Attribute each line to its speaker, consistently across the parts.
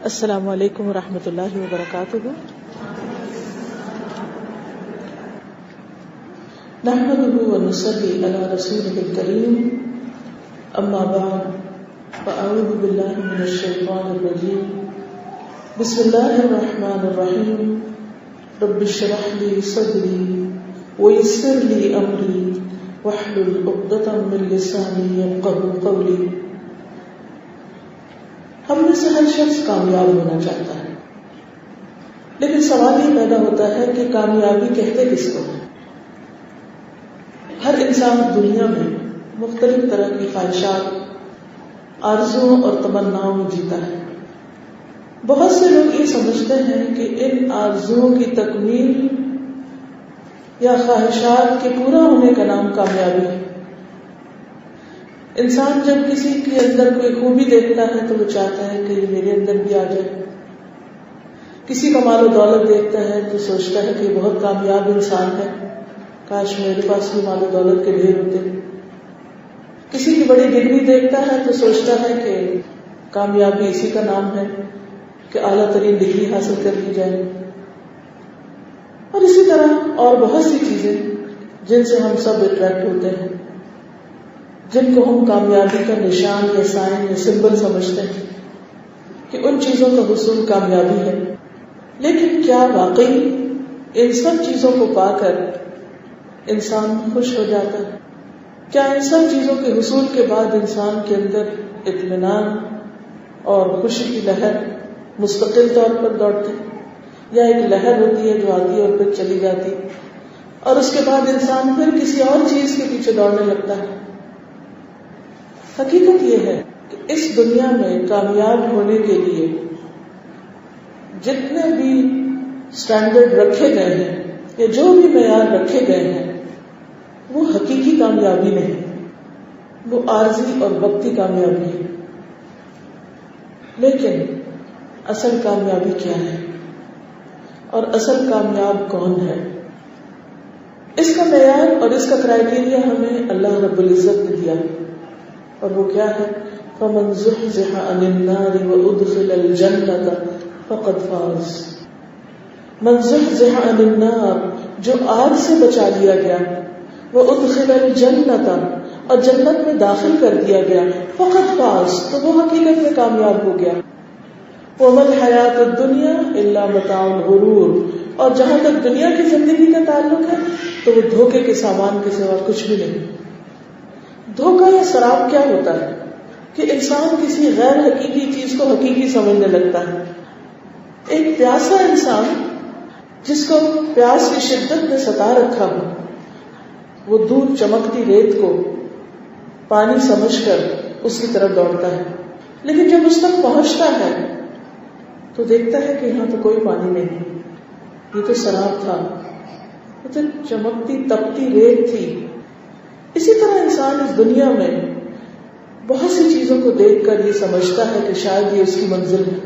Speaker 1: السلام علیکم ورحمۃ اللہ وبرکاتہ. نحمده ونصلي على رسوله الكريم. اما بعد فاعوذ بالله من الشیطان الرجیم. بسم اللہ الرحمن الرحیم. رب اشرح لي صدری ويسر لي امری واحلل عقدۃ من لسانی یفقهوا قولی. ہم میں سے ہر شخص کامیاب ہونا چاہتا ہے، لیکن سوال یہ پیدا ہوتا ہے کہ کامیابی کہتے کس کو ہے؟ ہر انسان دنیا میں مختلف طرح کی خواہشات، آرزوؤں اور تمناؤں میں جیتا ہے. بہت سے لوگ یہ سمجھتے ہیں کہ ان آرزوؤں کی تکمیل یا خواہشات کے پورا ہونے کا نام کامیابی ہے. انسان جب کسی کے اندر کوئی خوبی دیکھتا ہے تو وہ چاہتا ہے کہ یہ میرے اندر بھی آ جائے. کسی کا مال و دولت دیکھتا ہے تو سوچتا ہے کہ یہ بہت کامیاب انسان ہے، کاش میرے پاس بھی مال و دولت کے ڈھیر ہوتے. کسی کی بڑی ڈگری دیکھتا ہے تو سوچتا ہے کہ کامیابی اسی کا نام ہے کہ اعلیٰ ترین ڈگری حاصل کر لی جائے. اور اسی طرح اور بہت سی چیزیں جن سے ہم سب اٹریکٹ ہوتے ہیں، جن کو ہم کامیابی کا نشان یا سائن یا سمبل سمجھتے ہیں کہ ان چیزوں کا حصول کامیابی ہے. لیکن کیا واقعی ان سب چیزوں کو پا کر انسان خوش ہو جاتا ہے؟ کیا ان سب چیزوں کے حصول کے بعد انسان کے اندر اطمینان اور خوشی کی لہر مستقل طور پر دوڑتی، یا ایک لہر ہوتی ہے جو آتی ہے اور پھر چلی جاتی، اور اس کے بعد انسان پھر کسی اور چیز کے پیچھے دوڑنے لگتا ہے؟ حقیقت یہ ہے کہ اس دنیا میں کامیاب ہونے کے لیے جتنے بھی سٹینڈرڈ رکھے گئے ہیں یا جو بھی معیار رکھے گئے ہیں وہ حقیقی کامیابی نہیں، وہ عارضی اور وقتی کامیابی ہے. لیکن اصل کامیابی کیا ہے اور اصل کامیاب کون ہے؟ اس کا معیار اور اس کا کرائیٹیریا ہمیں اللہ رب العزت نے دیا، اور وہ کیا ہے؟ فَمَنْ زُحْزِحَ عَنِ النَّارِ وَأُدْخِلَ الْجَنَّةَ فَقَدْ فَازَ. مَنْ زُحْزِحَ عَنِ النَّارِ، جو آگ سے بچا لیا گیا، وَأُدْخِلَ الْجَنَّةَ، اور جنت میں داخل کر دیا گیا، فَقَدْ فَازَ، تو وہ حقیقت میں کامیاب ہو گیا. وَمَا الْحَيَاةُ الدُّنْيَا إِلَّا مَتَاعُ الْغُرُورِ، اور جہاں تک دنیا کی زندگی کا تعلق ہے تو وہ دھوکے کے سامان کے سوا کچھ بھی نہیں. دھوکہ یا سراب کیا ہوتا ہے کہ انسان کسی غیر حقیقی چیز کو حقیقی سمجھنے لگتا ہے. ایک پیاسا انسان جس کو پیاس کی شدت نے ستا رکھا ہو، وہ دور چمکتی ریت کو پانی سمجھ کر اس کی طرف دوڑتا ہے، لیکن جب اس تک پہنچتا ہے تو دیکھتا ہے کہ یہاں تو کوئی پانی نہیں، یہ تو سراب تھا، یہ تو چمکتی تپتی ریت تھی. اسی طرح انسان اس دنیا میں بہت سی چیزوں کو دیکھ کر یہ سمجھتا ہے کہ شاید یہ اس کی منزل ہے.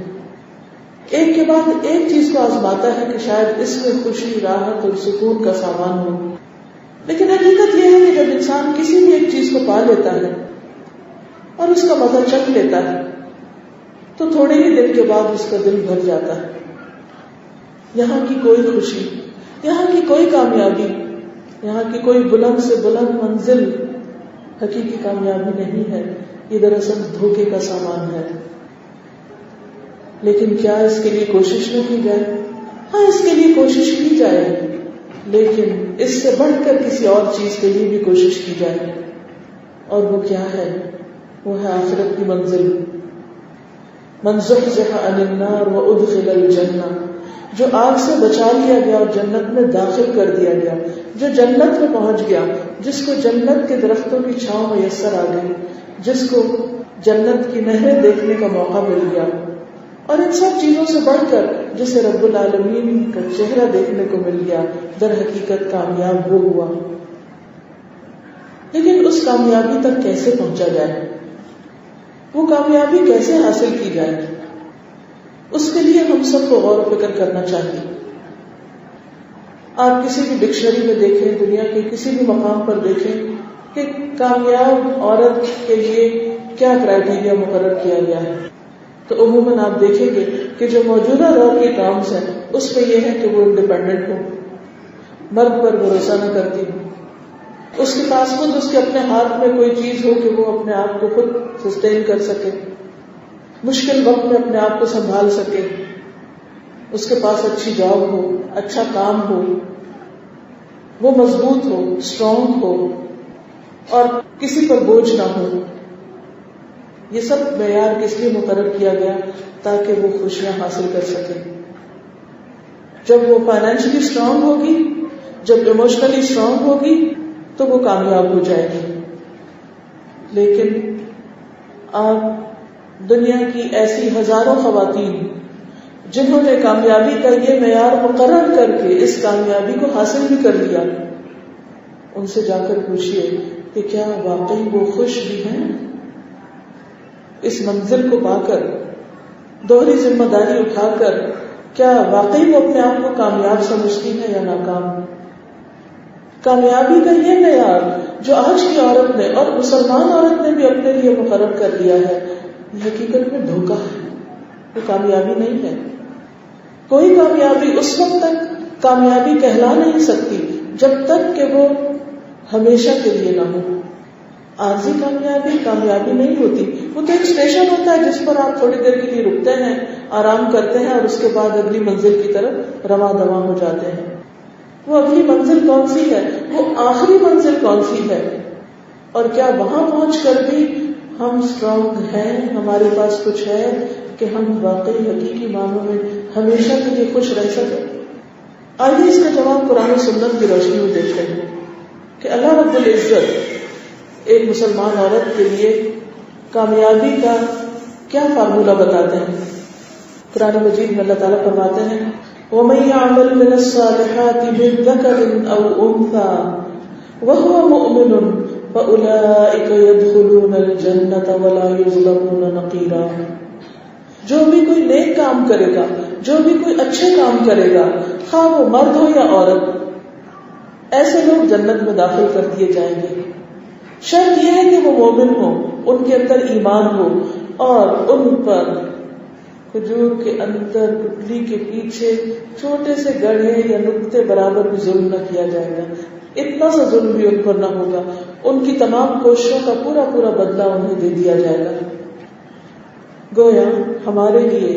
Speaker 1: ایک کے بعد ایک چیز کو آزماتا ہے کہ شاید اس میں خوشی، راحت اور سکون کا سامان ہو. لیکن حقیقت یہ ہے کہ جب انسان کسی بھی ایک چیز کو پا لیتا ہے اور اس کا مزہ چکھ لیتا ہے تو تھوڑے ہی دن کے بعد اس کا دل بھر جاتا ہے. یہاں کی کوئی خوشی، یہاں کی کوئی کامیابی، یہاں کی کوئی بلند سے بلند منزل حقیقی کامیابی نہیں ہے، یہ دراصل دھوکے کا سامان ہے. لیکن کیا اس کے لیے کوشش نہ کی جائے؟ ہاں، اس کے لیے کوشش کی جائے، لیکن اس سے بڑھ کر کسی اور چیز کے لیے بھی کوشش کی جائے. اور وہ کیا ہے؟ وہ ہے آخرت کی منزل. من زحزح عن النار وادخل الجنہ، جو آگ سے بچا لیا گیا اور جنت میں داخل کر دیا گیا، جو جنت میں پہنچ گیا، جس کو جنت کے درختوں کی چھاؤں میسر آ گئی، جس کو جنت کی نہریں دیکھنے کا موقع مل گیا، اور ان سب چیزوں سے بڑھ کر جسے رب العالمین کا چہرہ دیکھنے کو مل گیا، در حقیقت کامیاب وہ ہوا. لیکن اس کامیابی تک کیسے پہنچا جائے؟ وہ کامیابی کیسے حاصل کی جائے؟ اس کے لیے ہم سب کو غور و فکر کرنا چاہیے. آپ کسی بھی ڈکشنری میں دیکھیں، دنیا کے کسی بھی مقام پر دیکھیں کہ کامیاب عورت کے لیے کیا کرائیٹیریا مقرر کیا گیا ہے. تو عموماً آپ دیکھیں گے کہ جو موجودہ دور کے کامز ہیں اس میں یہ ہے کہ وہ انڈیپینڈنٹ ہو، مرد پر بھروسہ نہ کرتی ہو، اس کے پاس خود اس کے اپنے ہاتھ میں کوئی چیز ہو کہ وہ اپنے آپ کو خود سسٹین کر سکے، مشکل وقت میں اپنے آپ کو سنبھال سکے، اس کے پاس اچھی جاب ہو، اچھا کام ہو، وہ مضبوط ہو، اسٹرانگ ہو اور کسی پر بوجھ نہ ہو. یہ سب معیار کس لیے مقرر کیا گیا؟ تاکہ وہ خوشیاں حاصل کر سکے. جب وہ فائنینشلی اسٹرانگ ہوگی، جب ایموشنلی اسٹرانگ ہوگی تو وہ کامیاب ہو جائے گی. لیکن آپ دنیا کی ایسی ہزاروں خواتین جنہوں نے کامیابی کا یہ معیار مقرر کر کے اس کامیابی کو حاصل بھی کر لیا، ان سے جا کر پوچھئے کہ کیا واقعی وہ خوش بھی ہیں؟ اس منزل کو پا کر، دوہری ذمہ داری اٹھا کر، کیا واقعی وہ اپنے آپ کو کامیاب سمجھتی ہیں یا ناکام؟ کامیابی کا یہ معیار جو آج کی عورت نے اور مسلمان عورت نے بھی اپنے لیے مقرر کر لیا ہے، یہ حقیقت میں دھوکہ ہے، وہ کامیابی نہیں ہے. کوئی کامیابی اس وقت تک کامیابی کہلا نہیں سکتی جب تک کہ وہ ہمیشہ کے لیے نہ ہو. عارضی کامیابی کامیابی نہیں ہوتی. وہ تو ایک اسٹیشن ہوتا ہے جس پر آپ تھوڑی دیر کے لیے رکتے ہیں، آرام کرتے ہیں اور اس کے بعد اگلی منزل کی طرف رواں دواں ہو جاتے ہیں. وہ اگلی منزل کون سی ہے؟ وہ آخری منزل کون سی ہے؟ اور کیا وہاں پہنچ کر بھی ہم اسٹرانگ ہیں، ہمارے پاس کچھ ہے کہ ہم واقعی حقیقی معنوں میں ہمیشہ کے لیے خوش رہ سکیں؟ آئیے اس کا جواب قرآن و سنت کی روشنی میں دیکھتے ہیں کہ اللہ رب العزت ایک مسلمان عورت کے لیے کامیابی کا کیا فارمولہ بتاتے ہیں. قرآن مجید میں اللہ تعالیٰ فرماتے ہیں وَمَن يَعْمَلْ مِنَ الصَّالِحَاتِ مِن ذَكَرٍ أَوْ أُنثَىٰ وَهُوَ مُؤْمِنٌ فَأُولَٰئِكَ يَدْخُلُونَ الْجَنَّةَ وَلَا يُظْلَمُونَ نَقِيرًا. جو بھی کوئی نیک کام کرے گا، جو بھی کوئی اچھے کام کرے گا، خواہ وہ مرد ہو یا عورت، ایسے لوگ جنت میں داخل کر دیے جائیں گے. شرط یہ ہے کہ وہ مومن ہو، ان کے اندر ایمان ہو اور ان پر کھجور کے اندر گٹلی کے پیچھے چھوٹے سے گڑھے یا نقطے برابر بھی ظلم نہ کیا جائے گا. اتنا سا ظلم بھی ان پر نہ ہوگا. ان کی تمام کوششوں کا پورا پورا بدلہ انہیں دے دیا جائے گا. گویا ہمارے لیے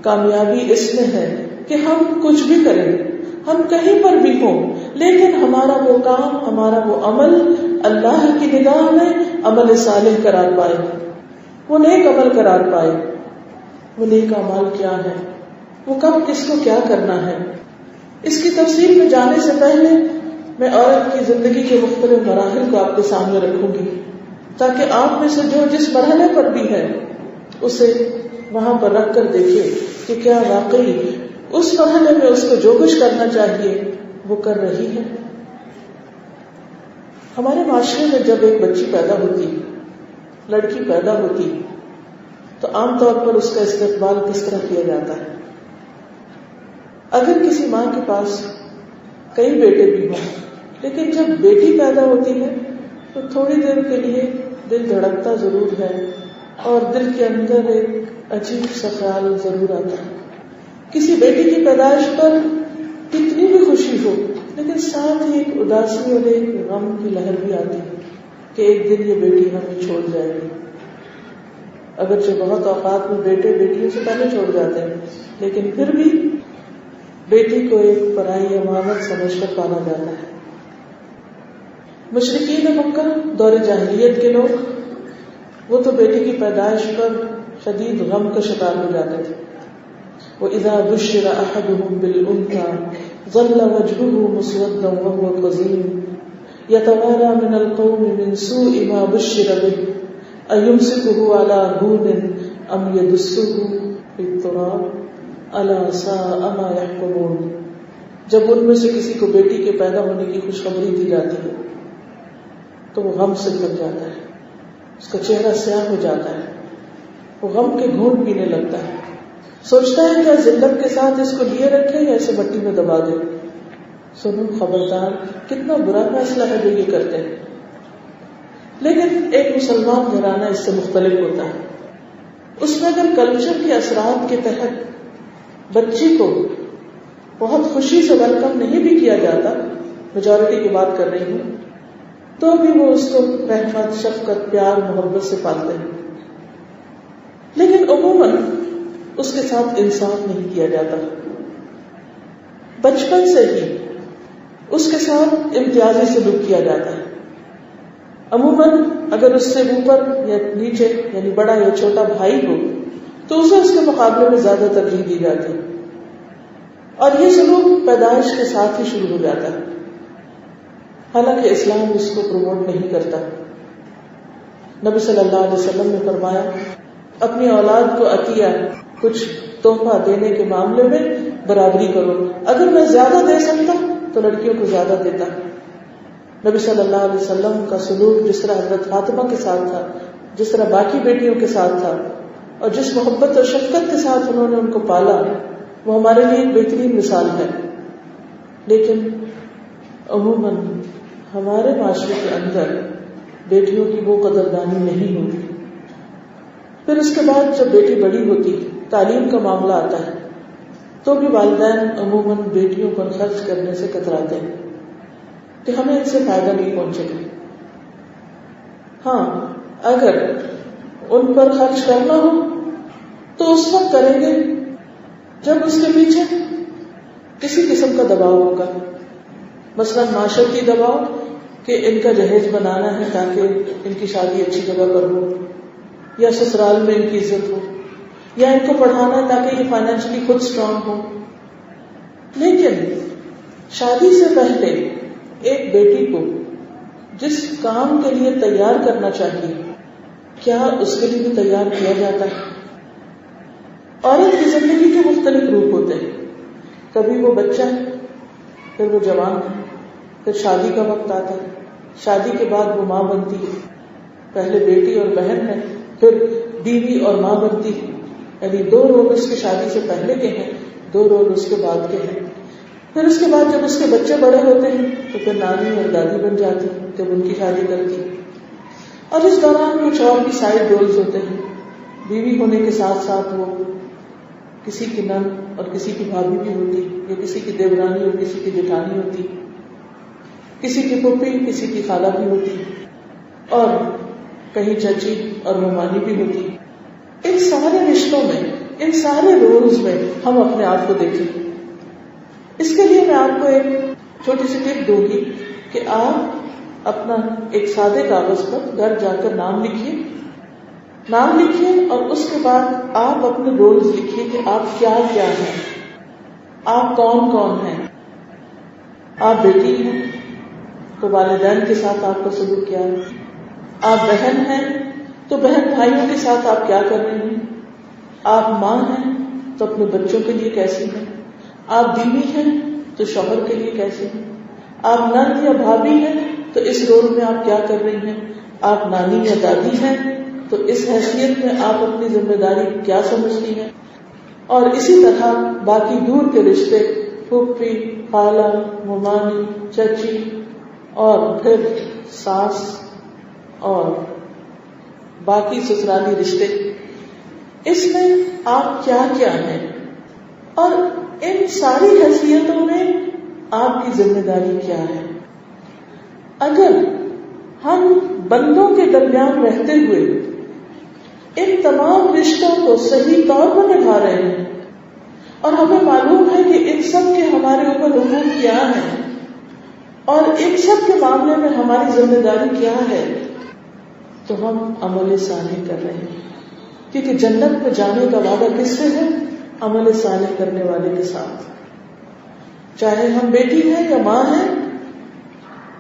Speaker 1: کامیابی اس میں ہے کہ ہم کچھ بھی کریں، ہم کہیں پر بھی ہوں، لیکن ہمارا وہ کام، ہمارا وہ عمل اللہ کی نگاہ میں عمل صالح قرار پائے، وہ نیک عمل قرار پائے. وہ نیک اعمال کیا ہے، وہ کب کس کو کیا کرنا ہے، اس کی تفصیل میں جانے سے پہلے میں عورت کی زندگی کے مختلف مراحل کو آپ کے سامنے رکھوں گی تاکہ آپ میں سے جو جس مرحلے پر بھی ہے اسے وہاں پر رکھ کر دیکھے کہ کیا واقعی اس مرحلے میں اس کو جو کچھ کرنا چاہیے وہ کر رہی ہے. ہمارے معاشرے میں جب ایک بچی پیدا ہوتی، لڑکی پیدا ہوتی، تو عام طور پر اس کا استقبال کس طرح کیا جاتا ہے؟ اگر کسی ماں کے پاس کئی بیٹے بھی ہوں، لیکن جب بیٹی پیدا ہوتی ہے تو تھوڑی دیر کے لیے دل دھڑکتا ضرور ہے اور دل کے اندر ایک عجیب سا خیال ضرور آتا ہے. کسی بیٹی کی پیدائش پر کتنی بھی خوشی ہو، لیکن ساتھ ہی ایک اداسی اور ایک غم کی لہر بھی آتی ہے کہ ایک دن یہ بیٹی ہمیں چھوڑ جائے گی. اگرچہ بہت اوقات میں بیٹے بیٹیوں سے پہلے چھوڑ جاتے ہیں، لیکن پھر بھی بیٹی کو ایک پرائی امانت سمجھ کر پالا جاتا ہے. مشرکین مکہ دور جاہلیت کے لوگ، وہ تو بیٹی کی پیدائش پر شدید غم کا شکار ہو جاتے تھے. وَإِذَا بُشِّرَ أَحَدُهُمْ بِالْأُنثَىٰ ظَلَّ وَجْهُهُ مُسْوَدًّا وَهُوَ كَظِيمٌ يَتَوَارَىٰ مِنَ الْقَوْمِ مِنْ سُوءِ مَا بُشِّرَ بِهِ أَيُمْسِكُهُ عَلَىٰ هُونٍ أَمْ يَدُسُّهُ فِي التُّرَابِ أَلَا سَاءَ مَا يَحْكُمُونَ. جب ان میں سے کسی کو بیٹی کے پیدا ہونے کی خوشخبری دی جاتی ہے تو وہ غم سے بھر جاتا ہے، اس کا چہرہ سیاہ ہو جاتا ہے، وہ غم کے گھونٹ پینے لگتا ہے، سوچتا ہے کہ ذلت کے ساتھ اس کو لیے رکھے یا اسے مٹی میں دبا دے. سنو خبردار، کتنا برا فیصلہ ہے جو یہ کرتے ہیں. لیکن ایک مسلمان گھرانہ اس سے مختلف ہوتا ہے. اس میں اگر کلچر کے اثرات کے تحت بچی کو بہت خوشی سے ویلکم نہیں بھی کیا جاتا، میجورٹی کی بات کر رہی ہوں، تو بھی وہ اس کو رحمت، شفقت، پیار، محبت سے پالتے ہیں. لیکن عموماً اس کے ساتھ انصاف نہیں کیا جاتا. بچپن سے ہی اس کے ساتھ امتیازی سلوک کیا جاتا ہے. عموماً اگر اس سے اوپر یا نیچے یعنی بڑا یا چھوٹا بھائی ہو تو اسے اس کے مقابلے میں زیادہ ترجیح دی جاتی ہے، اور یہ سلوک پیدائش کے ساتھ ہی شروع ہو جاتا ہے. حالانکہ اسلام اس کو پروموٹ نہیں کرتا. نبی صلی اللہ علیہ وسلم نے فرمایا اپنی اولاد کو عطیہ کچھ تحفہ دینے کے معاملے میں برابری کرو. اگر میں زیادہ دے سکتا تو لڑکیوں کو زیادہ دیتا. نبی صلی اللہ علیہ وسلم کا سلوک جس طرح حضرت فاطمہ کے ساتھ تھا، جس طرح باقی بیٹیوں کے ساتھ تھا، اور جس محبت اور شفقت کے ساتھ انہوں نے ان کو پالا، وہ ہمارے لیے ایک بہترین مثال ہے. لیکن عموماً ہمارے معاشرے کے اندر بیٹیوں کی وہ قدردانی نہیں ہوتی. پھر اس کے بعد جب بیٹی بڑی ہوتی، تعلیم کا معاملہ آتا ہے، تو بھی والدین عموماً بیٹیوں پر خرچ کرنے سے کتراتے ہیں کہ ہمیں ان سے فائدہ نہیں پہنچے گا. ہاں، اگر ان پر خرچ کرنا ہو تو اس وقت کریں گے جب اس کے پیچھے کسی قسم کا دباؤ ہوگا، مثلا معاشرتی دباؤ کہ ان کا جہیز بنانا ہے تاکہ ان کی شادی اچھی جگہ پر ہو، یا سسرال میں ان کی عزت ہو، یا ان کو پڑھانا ہے تاکہ یہ فائنینشلی خود اسٹرانگ ہو. لیکن شادی سے پہلے ایک بیٹی کو جس کام کے لیے تیار کرنا چاہیے، کیا اس کے لیے بھی تیار کیا جاتا ہے؟ عورت کی زندگی کے مختلف روپ ہوتے ہیں. کبھی وہ بچہ ہے، پھر وہ جوان ہے، پھر شادی کا وقت آتا ہے، شادی کے بعد وہ ماں بنتی ہے. پہلے بیٹی اور بہن ہے، پھر بیوی اور ماں بنتی ہے. یعنی 2 رول اس کے شادی سے پہلے کے ہیں، 2 رول اس کے بعد کے ہیں. پھر اس کے بعد جب اس کے بچے بڑے ہوتے ہیں تو پھر نانی اور دادی بن جاتی ہیں جب ان کی شادی کرتی. اور اس دوران کچھ اور بھی سائڈ رولز ہوتے ہیں. بیوی ہونے کے ساتھ ساتھ وہ کسی کی نند اور کسی کی بھابھی بھی ہوتی، یا کسی کی دیورانی اور کسی کی جٹھانی ہوتی، کسی کی پھوپھی کسی کی خالہ بھی ہوتی، اور کہیں چچی اور ممانی بھی ہوتی. ان سارے رشتوں میں، ان سارے رولز میں ہم اپنے آپ کو دیکھیں. اس کے لیے میں آپ کو ایک چھوٹی سی ٹپ دوں گی کہ آپ اپنا ایک سادے کاغذ پر گھر جا کر نام لکھیے اور اس کے بعد آپ اپنے رولز لکھیے کہ آپ کیا ہیں، آپ کون کون ہیں. آپ بیٹی ہیں تو والدین کے ساتھ آپ کا سلوک کیا ہے، آپ بہن ہیں تو بہن بھائیوں کے ساتھ آپ کیا کر رہے ہیں، آپ ماں ہیں تو اپنے بچوں کے لیے کیسی ہیں، آپ بیوی ہیں تو شوہر کے لیے کیسے ہیں، آپ نند یا بھابھی ہیں تو اس رول میں آپ کیا کر رہی ہیں، آپ نانی یا دادی ہیں تو اس حیثیت میں آپ اپنی ذمہ داری کیا سمجھتی ہیں. اور اسی طرح باقی دور کے رشتے، پھوپھی، خالہ، ممانی، چچی، اور پھر ساس اور باقی سسرالی رشتے، اس میں آپ کیا ہیں، اور ان ساری حیثیتوں میں آپ کی ذمہ داری کیا ہے. اگر ہم بندوں کے درمیان رہتے ہوئے ان تمام رشتوں کو صحیح طور پر نبھا رہے ہیں اور ہمیں معلوم ہے کہ ان سب کے ہمارے اوپر حقوق کیا ہیں اور ان سب کے معاملے میں ہماری ذمہ داری کیا ہے، تو ہم عمل صالح کر رہے ہیں. کیونکہ جنت میں جانے کا وعدہ کس سے ہے؟ عمل صالح کرنے والے کے ساتھ. چاہے ہم بیٹی ہیں یا ماں ہیں،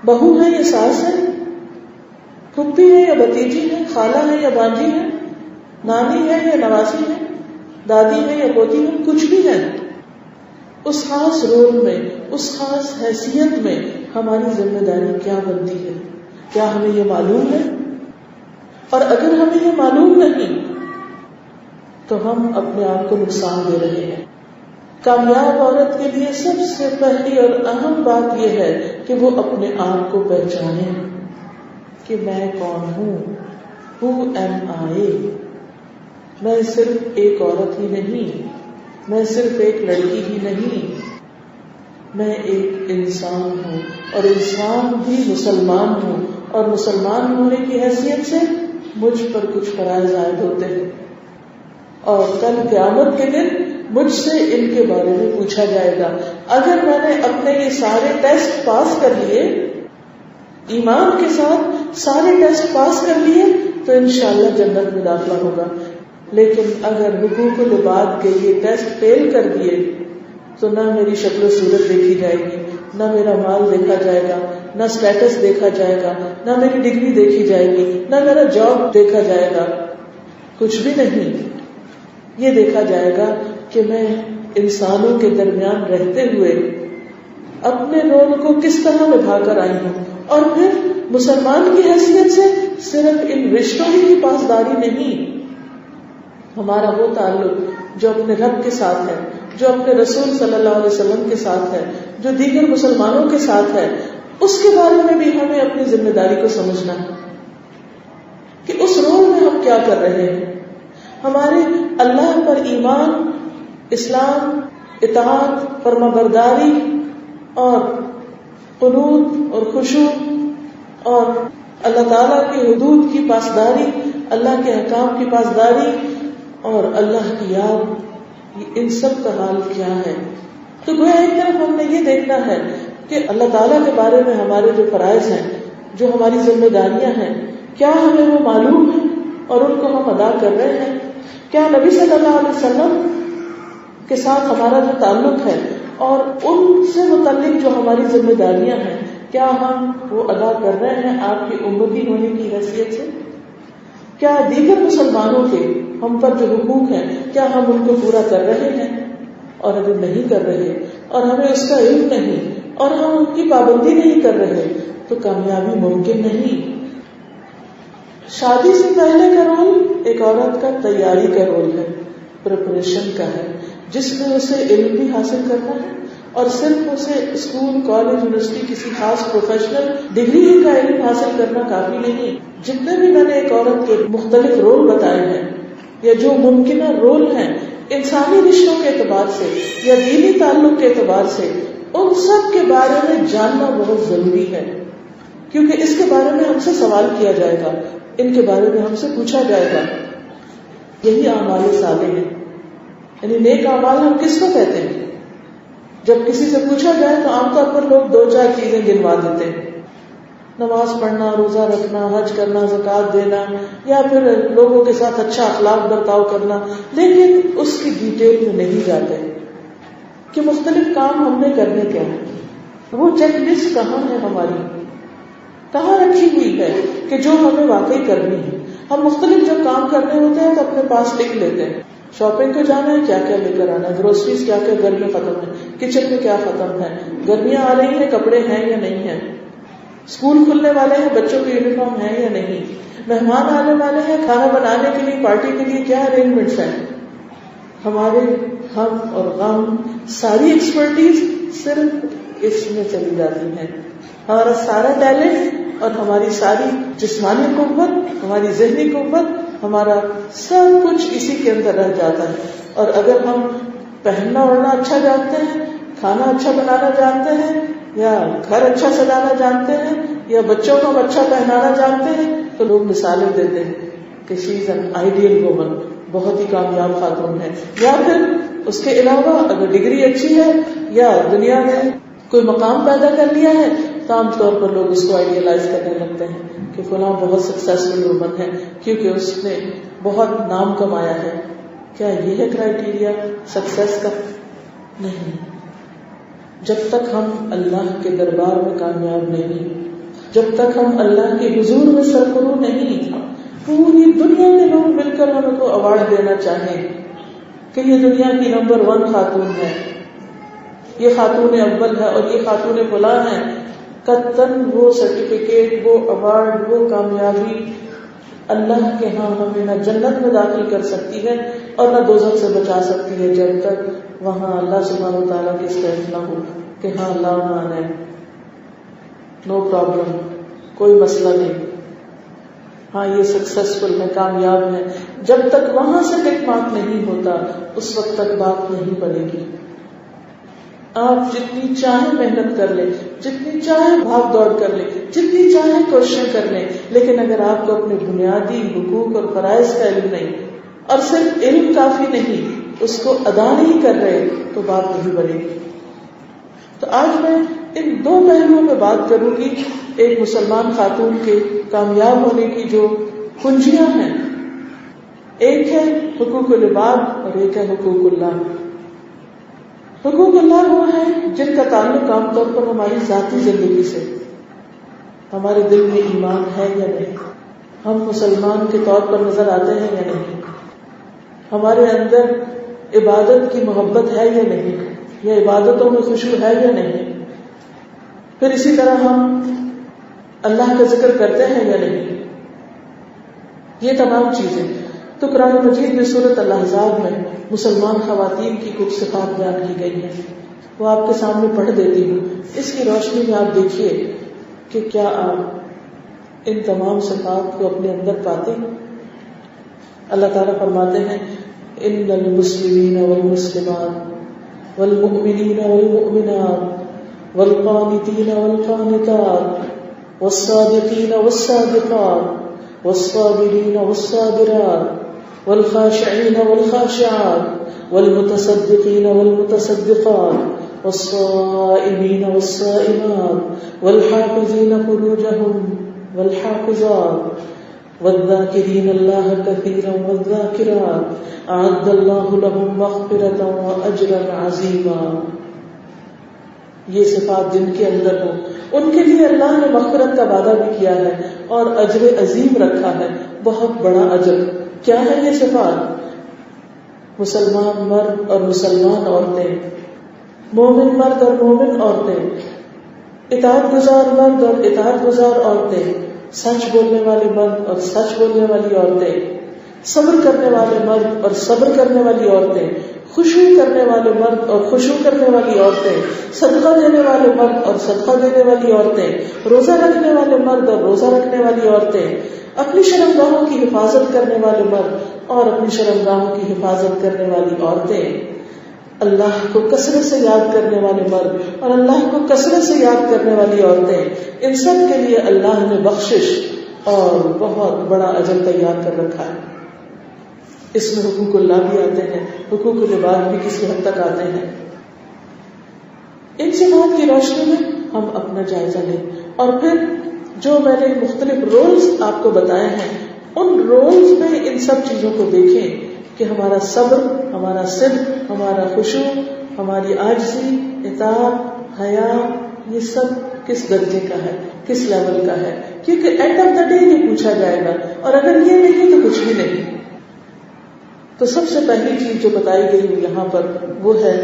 Speaker 1: بہو ہیں یا ساس ہیں، پھوپھی ہے یا بھتیجی ہے، خالہ ہے یا بانجی ہے، نانی ہے یا نواسی ہے، دادی ہے یا پوتی ہے، کچھ بھی ہے، اس خاص رول میں، اس خاص حیثیت میں ہماری ذمہ داری کیا بنتی ہے، کیا ہمیں یہ معلوم ہے؟ اور اگر ہمیں یہ معلوم نہیں تو ہم اپنے آپ کو نقصان دے رہے ہیں. کامیاب عورت کے لیے سب سے پہلی اور اہم بات یہ ہے کہ وہ اپنے آپ کو پہچانے کہ میں کون ہوں. Who am I؟ میں صرف ایک عورت ہی نہیں، میں صرف ایک لڑکی ہی نہیں، میں ایک انسان ہوں، اور انسان بھی مسلمان ہوں، اور مسلمان ہونے کی حیثیت سے مجھ پر کچھ فرائض عائد ہوتے ہیں، اور کل قیامت کے دن مجھ سے ان کے بارے میں پوچھا جائے گا۔ اگر میں نے اپنے یہ سارے ٹیسٹ پاس کر لیے، ایمان کے ساتھ سارے ٹیسٹ پاس کر لیے، تو انشاءاللہ جنت میں داخلہ ہوگا۔ لیکن اگر حقوق العباد کے یہ ٹیسٹ فیل کر دیے تو نہ میری شکل و صورت دیکھی جائے گی، نہ میرا مال دیکھا جائے گا، نہ اسٹیٹس دیکھا جائے گا، نہ میری ڈگری دیکھی جائے گی، نہ میرا جاب دیکھا جائے گا، کچھ بھی نہیں۔ یہ دیکھا جائے گا کہ میں انسانوں کے درمیان رہتے ہوئے اپنے رول کو کس طرح نبھا کر آئی ہوں، اور پھر مسلمان کی حیثیت سے صرف ان رشتوں ہی کی پاسداری نہیں، ہمارا وہ تعلق جو اپنے رب کے ساتھ ہے، جو اپنے رسول صلی اللہ علیہ وسلم کے ساتھ ہے، جو دیگر مسلمانوں کے ساتھ ہے، اس کے بارے میں بھی ہمیں اپنی ذمہ داری کو سمجھنا ہے کہ اس رول میں ہم کیا کر رہے ہیں۔ ہمارے اللہ پر ایمان، اسلام، اطاعت، فرمانبرداری اور قنوت اور خشوع اور اللہ تعالیٰ کی حدود کی پاسداری، اللہ کے احکام کی پاسداری اور اللہ کی یاد، ان سب کا حال کیا ہے۔ تو گویا ایک طرف ہم نے یہ دیکھنا ہے کہ اللہ تعالیٰ کے بارے میں ہمارے جو فرائض ہیں، جو ہماری ذمہ داریاں ہیں، کیا ہمیں وہ معلوم ہے اور ان کو ہم ادا کر رہے ہیں؟ کیا نبی صلی اللہ علیہ وسلم کے ساتھ ہمارا جو تعلق ہے اور ان سے متعلق جو ہماری ذمہ داریاں ہیں، کیا ہم وہ ادا کر رہے ہیں آپ کی امتی ہونے کی حیثیت سے؟ کیا دیگر مسلمانوں کے ہم پر جو حقوق ہیں، کیا ہم ان کو پورا کر رہے ہیں؟ اور اگر نہیں کر رہے اور ہمیں اس کا علم نہیں اور ہم ان کی پابندی نہیں کر رہے تو کامیابی ممکن نہیں۔ شادی سے پہلے کا رول ایک عورت کا تیاری کا رول ہے، پریپریشن کا ہے، جس میں اسے علم بھی حاصل کرنا ہے، اور صرف اسے اسکول، کالج، یونیورسٹی کسی خاص پروفیشنل ڈگری کا علم حاصل کرنا کافی نہیں۔ جتنے بھی میں نے ایک عورت کے مختلف رول بتائے ہیں یا جو ممکنہ رول ہیں انسانی رشتوں کے اعتبار سے یا دینی تعلق کے اعتبار سے، ان سب کے بارے میں جاننا بہت ضروری ہے، کیونکہ اس کے بارے میں ہم سے سوال کیا جائے گا، ان کے بارے میں ہم سے پوچھا جائے گا۔ یہی اعمال صالح ہیں، یعنی نیک اعمال ہم کس کو کہتے ہیں؟ جب کسی سے پوچھا جائے تو عام طور پر لوگ 2-4 چیزیں گنوا دیتے ہیں، نماز پڑھنا، روزہ رکھنا، حج کرنا، زکوٰۃ دینا، یا پھر لوگوں کے ساتھ اچھا اخلاق برتاؤ کرنا، لیکن اس کی ڈیٹیل میں نہیں جاتے کہ مختلف کام ہم نے کرنے کیا ہے، وہ چیک لسٹ کہاں ہے ہماری، کہاں رکھی ہوئی ہے کہ جو ہمیں واقعی کرنی ہے۔ ہم مختلف جب کام کرنے ہوتے ہیں تو اپنے پاس لکھ لیتے ہیں، شاپنگ کو جانا ہے، کیا کیا لے کر آنا ہے، گروسریز کیا کیا گھر میں ختم ہے، کچن میں کیا ختم ہے، گرمیاں آ رہی ہیں، کپڑے ہیں یا نہیں ہیں، اسکول کھلنے والے ہیں، بچوں کی یونیفارم ہے یا نہیں، مہمان آنے والے ہیں، کھانا بنانے کے لیے، پارٹی کے لیے کیا ارینجمنٹس ہیں۔ ہمارے ہم اور غم، ساری ایکسپرٹیز صرف اس میں چلی جاتی ہے، ہمارا سارا ٹیلنٹ اور ہماری ساری جسمانی قوت، ہماری ذہنی قوت، ہمارا سب کچھ اسی کے اندر رہ جاتا ہے۔ اور اگر ہم پہننا اوڑھنا اچھا جانتے ہیں، کھانا اچھا بنانا جانتے ہیں، یا گھر اچھا سجانا جانتے ہیں، یا بچوں کو اچھا پہنانا جانتے ہیں، تو لوگ مثالیں دیتے ہیں کہ شی از این آئیڈیل وومن، بہت ہی کامیاب خاتون ہے۔ یا پھر اس کے علاوہ اگر ڈگری اچھی ہے یا دنیا میں کوئی مقام پیدا کر لیا ہے تو عام طور پر لوگ اس کو آئیڈیلائز کرنے لگتے ہیں کہ فلاں بہت سکسیسفل وومن ہے کیونکہ اس نے بہت نام کمایا ہے۔ کیا یہ ہے کرائیٹیریا سکسیس کا؟ نہیں۔ جب تک ہم اللہ کے دربار میں کامیاب نہیں، جب تک ہم اللہ کے حضور میں سرخرو نہیں، پوری دنیا کے لوگ مل کر ہمیں کو ایوارڈ دینا چاہیں کہ یہ دنیا کی نمبر 1 خاتون ہے، یہ خاتون اول ہے اور یہ خاتون فلاں ہے، قطعاً وہ سرٹیفکیٹ، وہ ایوارڈ، وہ کامیابی اللہ کے ہاں ہمیں نہ جنت میں داخل کر سکتی ہے اور نہ دوزخ سے بچا سکتی ہے، جب تک وہاں اللہ سبحانہ وتعالیٰ کی اسٹیمپ نہ ہو کہ ہاں اللہ مان ہے، نو پرابلم، کوئی مسئلہ نہیں۔ ہاں یہ سکسیسفل ہے، کامیاب ہے، جب تک وہاں سے ٹک مارک نہیں ہوتا اس وقت تک بات نہیں بنے گی. آپ جتنی چاہیں محنت کر لیں، جتنی چاہیں بھاگ دوڑ کر لیں، جتنی چاہیں کوششیں کر لیں، لیکن اگر آپ کو اپنے بنیادی حقوق اور فرائض کا علم نہیں، اور صرف علم کافی نہیں، اس کو ادا نہیں کر رہے تو بات نہیں بنے گی. تو آج میں ان دو پہلوؤں پہ بات کروں گی، ایک مسلمان خاتون کے کامیاب ہونے کی جو کنجیاں ہیں، ایک ہے حقوق العباد اور ایک ہے حقوق اللہ. حقوق اللہ وہ ہیں جن کا تعلق عام طور پر ہماری ذاتی زندگی سے، ہمارے دل میں ایمان ہے یا نہیں، ہم مسلمان کے طور پر نظر آتے ہیں یا نہیں، ہمارے اندر عبادت کی محبت ہے یا نہیں، یا عبادتوں میں خشوع ہے یا نہیں، پھر اسی طرح ہم اللہ کا ذکر کرتے ہیں یا نہیں. یہ تمام چیزیں تو قرآن مجید میں سورۃ الاحزاب میں مسلمان خواتین کی کچھ صفات بیان کی گئی ہیں، وہ آپ کے سامنے پڑھ دیتی ہوں. اس کی روشنی میں آپ دیکھیے کہ کیا آپ ان تمام صفات کو اپنے اندر پاتے ہیں. اللہ تعالیٰ فرماتے ہیں ان المسلمین والمسلمات والمؤمنین والمؤمنات والقانتین والقانتات والصادقین والصادقات والصابرین والصابرات والخاشعین والخاشعات والمتصدقین والمتصدقات والصائمین والصائمات والحافظین فروجہم والحافظات والذاکرین اللہ کثیرا والذاکرات اعد اللہ لہم مغفرۃ واجرا عظیما. یہ صفات جن کے اندر ہوں ان کے لیے اللہ نے مغفرت کا وعدہ بھی کیا ہے اور اجر عظیم رکھا ہے، بہت بڑا اجر. کیا ہے یہ صفات؟ مسلمان مرد اور مسلمان عورتیں، مومن مرد اور مومن عورتیں، اطاعت گزار مرد اور اطاعت گزار عورتیں، سچ بولنے والے مرد اور سچ بولنے والی عورتیں، صبر کرنے والے مرد اور صبر کرنے والی عورتیں، خشوع کرنے والے مرد اور خشوع کرنے والی عورتیں، صدقہ دینے والے مرد اور صدقہ دینے والی عورتیں، روزہ رکھنے والے مرد اور روزہ رکھنے والی عورتیں، اپنی شرمگاہوں کی حفاظت کرنے والے مرد اور اپنی شرمگاہوں کی حفاظت کرنے والی عورتیں، اللہ کو کثرت سے یاد کرنے والے مرد اور اللہ کو کثرت سے یاد کرنے والی عورتیں. ان سب کے لیے اللہ نے بخشش اور بہت بڑا اجر تیار کر رکھا ہے. اس میں حقوق اللہ بھی آتے ہیں، حقوق العباد بھی کسی حد تک آتے ہیں. ان صفات کی روشنی میں ہم اپنا جائزہ لیں اور پھر جو میں نے مختلف رولز آپ کو بتائے ہیں ان رولز میں ان سب چیزوں کو دیکھیں کہ ہمارا صبر، ہمارا صدق، ہمارا خشوع، ہماری عاجزی، اطاعت، حیا، یہ سب کس درجے کا ہے، کس لیول کا ہے. کیونکہ اینڈ آف دا ڈے یہ پوچھا جائے گا، اور اگر یہ نہیں تو کچھ بھی نہیں. تو سب سے پہلی چیز جو بتائی گئی یہاں پر وہ ہے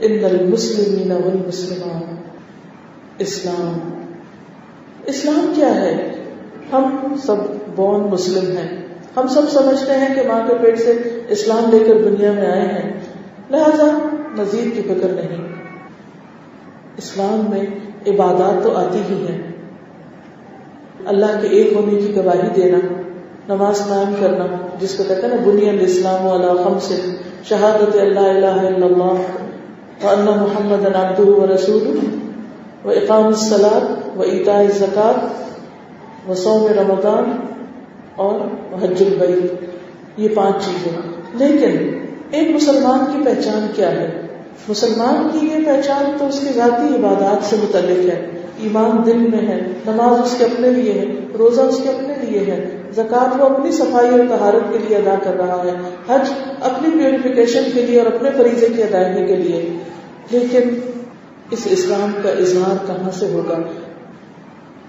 Speaker 1: ان المسلمین والمسلمات. اسلام. اسلام کیا ہے؟ ہم سب بورن مسلم ہیں، ہم سب سمجھتے ہیں کہ ماں کے پیٹ سے اسلام لے کر دنیا میں آئے ہیں، لہذا مزید کی فکر نہیں. اسلام میں عبادات تو آتی ہی ہیں، اللہ کے ایک ہونے کی گواہی دینا، نماز قائم کرنا جس کو کہتے ہیں نا بنی الاسلام علی خمس، شہادت اللہ الہ الا اللہ وان محمدا عبدہ ورسولہ واقام الصلاۃ وایتاء الزکوٰۃ وصوم رمضان اور حج البیت. یہ 5 چیزیں. لیکن ایک مسلمان کی پہچان کیا ہے؟ مسلمان کی یہ پہچان تو اس کی ذاتی عبادات سے متعلق ہے. ایمان دل میں ہے، نماز اس کے اپنے لیے ہے، روزہ اس کے اپنے لیے ہے، زکوٰۃ وہ اپنی صفائی اور طہارت کے لیے ادا کر رہا ہے، حج اپنی پیوریفیکیشن کے لیے اور اپنے فریضے کی ادائیگی کے لیے. لیکن اس اسلام کا اظہار کہاں سے ہوگا؟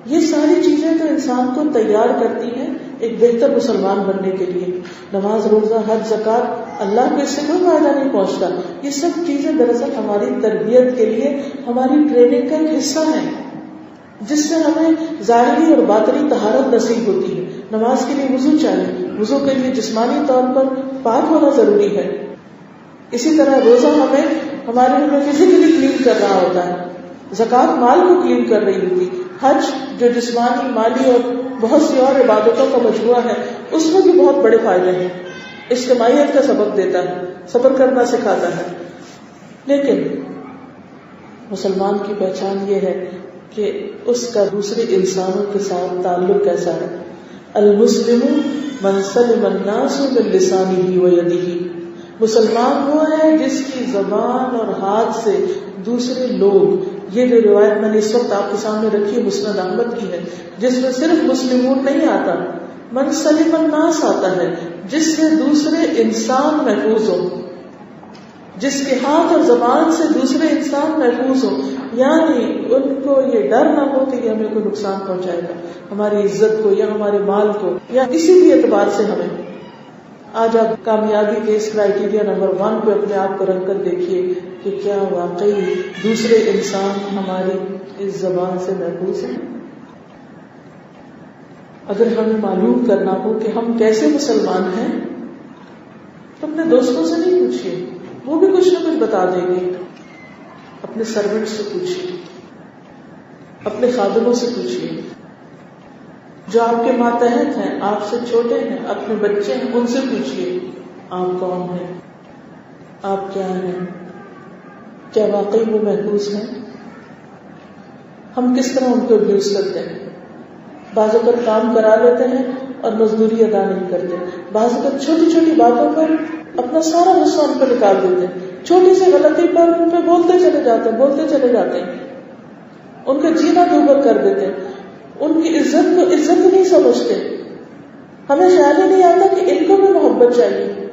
Speaker 1: یہ ساری چیزیں تو انسان کو تیار کرتی ہیں ایک بہتر مسلمان بننے کے لیے. نماز، روزہ، حج، زکوٰۃ، اللہ کو اس سے کوئی فائدہ نہیں پہنچتا. یہ سب چیزیں دراصل ہماری تربیت کے لیے ہماری ٹریننگ کا ایک حصہ ہیں جس سے ہمیں ظاہری اور باطنی طہارت نصیب ہوتی ہے. نماز کے لیے وضو چاہیے، وضو کے لیے جسمانی طور پر پاک ہونا ضروری ہے. اسی طرح روزہ ہمارے فزیکلی کلین کر رہا ہوتا ہے، زکوٰۃ مال کو کلین کر رہی ہوتی، حج جو جسمانی، مالی اور بہت سی اور عبادتوں کا مجموعہ ہے، اس میں بھی بہت بڑے فائدے ہیں. اجتماعیت کا سبق دیتا ہے، صبر کرنا سکھاتا ہے. لیکن مسلمان کی پہچان یہ ہے کہ اس کا دوسرے انسانوں کے ساتھ تعلق کیسا ہے. المسلم من سلم الناس من لسانہ ویدہ، مسلمان وہ ہے جس کی زبان اور ہاتھ سے دوسرے لوگ، یہ جو روایت میں نے اس وقت آپ کے سامنے رکھی ہے مسند احمد کی ہے، جس میں صرف مسلمون نہیں آتا، من سلم الناس آتا ہے، جس سے دوسرے انسان محفوظ ہو، جس کے ہاتھ اور زبان سے دوسرے انسان محفوظ ہو. یعنی ان کو یہ ڈر نہ ہو کہ یہ ہمیں کوئی نقصان پہنچائے گا، ہماری عزت کو یا ہمارے مال کو یا کسی بھی اعتبار سے ہمیں. آج آپ کامیابی کے اس کرائیٹیریا نمبر 1 پہ اپنے آپ کو رکھ کر دیکھیے کہ کیا واقعی دوسرے انسان ہماری اس زبان سے محفوظ ہیں. اگر ہمیں معلوم کرنا ہو کہ ہم کیسے مسلمان ہیں تو اپنے دوستوں سے نہیں پوچھیے، وہ بھی کچھ نہ کچھ بتا دیں گے. اپنے سرونٹ سے پوچھیے، اپنے خادموں سے پوچھیے، جو آپ کے ماتحت ہیں، آپ سے چھوٹے ہیں، اپنے بچے ہیں، ان سے پوچھیے آپ کون ہیں، آپ کیا ہیں، کیا واقعی وہ محفوظ ہیں. ہم کس طرح ان کو ابیوز کرتے ہیں. بعض اوقات کام کرا لیتے ہیں اور مزدوری ادا نہیں کرتے. بعض اوقات چھوٹی چھوٹی باتوں پر اپنا سارا غصہ ان پر نکال دیتے ہیں، چھوٹی سی غلطی پر ان پہ بولتے چلے جاتے ہیں، ان کا جینا دوبر کر دیتے ہیں، ان کی عزت کو عزت نہیں سمجھتے. ہمیں خیال ہی نہیں آتا کہ ان کو بھی محبت چاہیے،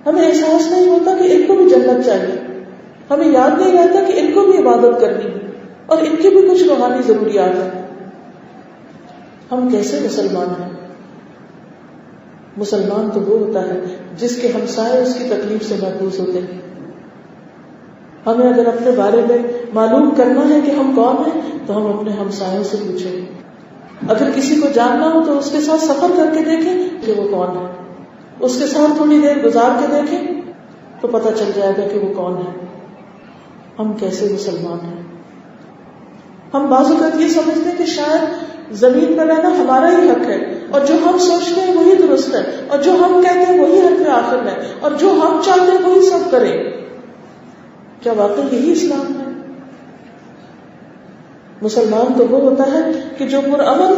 Speaker 1: ہمیں احساس نہیں ہوتا کہ ان کو بھی جنت چاہیے، ہمیں یاد نہیں رہتا کہ ان کو بھی عبادت کرنی ہے اور ان کی بھی کچھ روحانی ضروریات ہیں. ہم کیسے مسلمان ہیں؟ مسلمان تو وہ ہوتا ہے جس کے ہمسائے اس کی تکلیف سے محفوظ ہوتے ہیں. ہمیں اگر اپنے بارے میں معلوم کرنا ہے کہ ہم کون ہیں تو ہم اپنے ہمسایوں سے پوچھیں. اگر کسی کو جاننا ہو تو اس کے ساتھ سفر کر کے دیکھیں کہ وہ کون ہے، اس کے ساتھ تھوڑی دیر گزار کے دیکھیں تو پتہ چل جائے گا کہ وہ کون ہے. ہم کیسے مسلمان ہیں؟ ہم بعض اوقات یہ سمجھتے ہیں کہ شاید زمین پر رہنا ہمارا ہی حق ہے، اور جو ہم سوچتے ہیں وہی درست ہے، اور جو ہم کہتے ہیں وہی حق آخر ہے، اور جو ہم چاہتے ہیں وہی سب کریں. کیا واقعی یہی اسلام ہے؟ مسلمان تو وہ ہوتا ہے کہ جو پرامن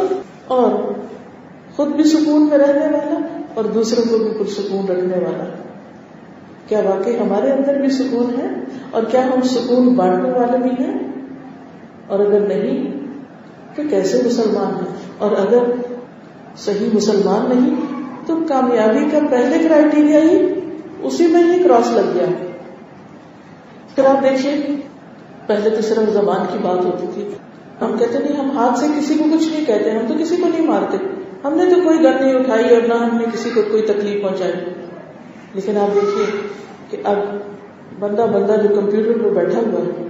Speaker 1: اور خود بھی سکون میں رہنے والا اور دوسروں کو بھی پرسکون رکھنے والا. کیا واقعی ہمارے اندر بھی سکون ہے، اور کیا ہم سکون بانٹنے والے بھی ہیں؟ اور اگر نہیں تو کیسے مسلمان ہیں؟ اور اگر صحیح مسلمان نہیں تو کامیابی کا پہلے کرائیٹیریا ہی اسی میں ہی کراس لگ گیا. پھر آپ دیکھیے، پہلے تو صرف زبان کی بات ہوتی تھی. ہم کہتے نہیں، ہم ہاتھ سے کسی کو کچھ نہیں کہتے، ہم تو کسی کو نہیں مارتے، ہم نے تو کوئی گن نہیں اٹھائی اور نہ ہم نے کسی کو کوئی تکلیف پہنچائی. لیکن آپ دیکھیے کہ اب بندہ جو کمپیوٹر پہ بیٹھا ہوا ہے،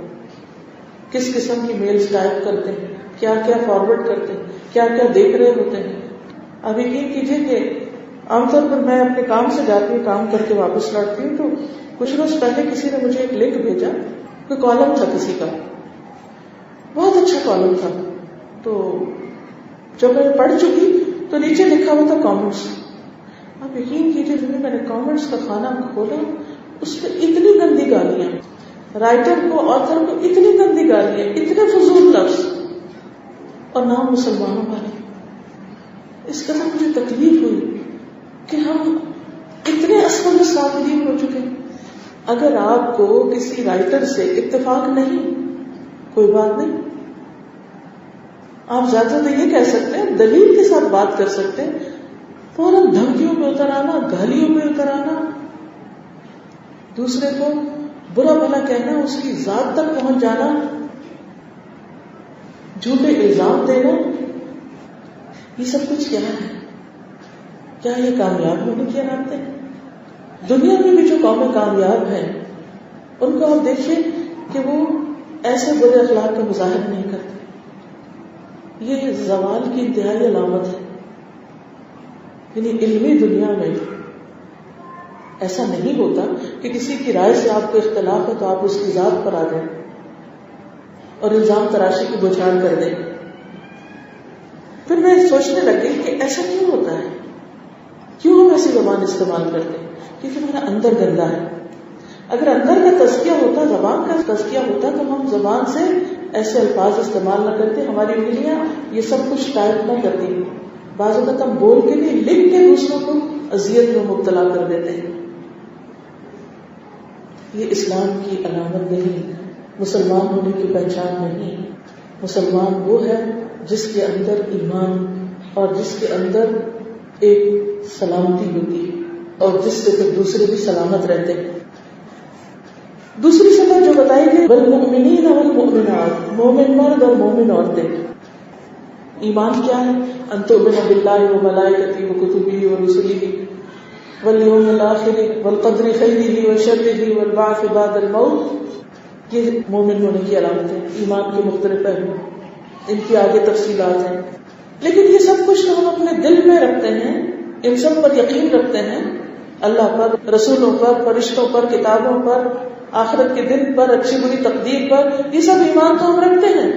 Speaker 1: کس قسم کی میلز ٹائپ کرتے ہیں، کیا کیا فارورڈ کرتے ہیں، کیا کیا دیکھ رہے ہوتے ہیں. اب یقین کیجیے کہ عام طور پر میں اپنے کام سے جاتی ہوں، کام کر کے واپس لوٹتی ہوں، تو کچھ روز پہلے کسی نے مجھے ایک لنک بھیجا، کوئی کالم تھا کسی کا، بہت اچھا کالم تھا. تو جب میں پڑھ چکی تو نیچے لکھا ہوا تھا کامنٹس. آپ یقین کیجیے جب میں نے کامنٹس کا خانہ کھولا، اس پہ اتنی گندی گالیاں، رائٹر کو، آتھر کو اتنی گندی گالیاں، اتنے فضول لفظ، اور نام مسلمانوں والے. اس قدر مجھے تکلیف ہوئی کہ ہم اتنے اسفل سافلین ہو چکے. اگر آپ کو کسی رائٹر سے اتفاق نہیں، کوئی بات نہیں، آپ زیادہ تو یہ کہہ سکتے ہیں، دلیل کے ساتھ بات کر سکتے ہیں. فوراً دھمکیوں میں اتر آنا، گالیوں میں اتر آنا، دوسرے کو برا بھلا کہنا، اس کی ذات تک پہنچ جانا، جھوٹے الزام دینا، یہ سب کچھ کیا ہے؟ کیا یہ کامیاب ہونے کی علامت ہے؟ دنیا میں بھی جو قومیں کامیاب ہیں ان کو آپ دیکھیے کہ وہ ایسے برے اخلاق کا مظاہرہ نہیں کرتے. یہ زوال کی انتہائی علامت ہے. یعنی علمی دنیا میں ایسا نہیں ہوتا کہ کسی کی رائے سے آپ کو اختلاف ہے تو آپ اس کی ذات پر آ جائیں اور الزام تراشی کی بوچھار کر دیں. پھر میں سوچنے لگی کہ ایسا کیوں ہوتا ہے، کیوں ہم ایسی زبان استعمال کرتے ہیں؟ کیونکہ ہمارا اندر گندا ہے. اگر اندر کا تزکیہ ہوتا، زبان کا تزکیہ ہوتا، تو ہم زبان سے ایسے الفاظ استعمال نہ کرتے، ہماری انگلیاں یہ سب کچھ ٹائپ نہ کرتی. بعض اوقات ہم بول کے بھی لکھ کے دوسروں کو اذیت میں مبتلا کر دیتے ہیں. یہ اسلام کی علامت نہیں، مسلمان ہونے کی پہچان نہیں. مسلمان وہ ہے جس کے اندر ایمان اور جس کے اندر ایک سلامتی ہوتی ہے اور جس سے پھر دوسرے بھی سلامت رہتے ہیں. دوسری سطح جو بتائی گئی والمؤمنین والمؤمنات، مومن مرد اور مومن عورتیں. ایمان کیا ہے؟ ان تؤمن باللہ وملائکتہ وکتبہ ورسلہ والیوم الآخر والقدر خیرہ وشرہ والبعث بعد الموت. یہ مومن ہونے کی علامت ہے. ایمان کے مختلف پہلو، ان کی آگے تفصیلات ہیں. لیکن یہ سب کچھ تو ہم اپنے دل میں رکھتے ہیں، ان سب پر یقین رکھتے ہیں، اللہ پر، رسولوں پر، فرشتوں پر، کتابوں پر، آخرت کے دن پر، اچھی بری تقدیر پر. یہ سب ایمان تو ہم رکھتے ہیں،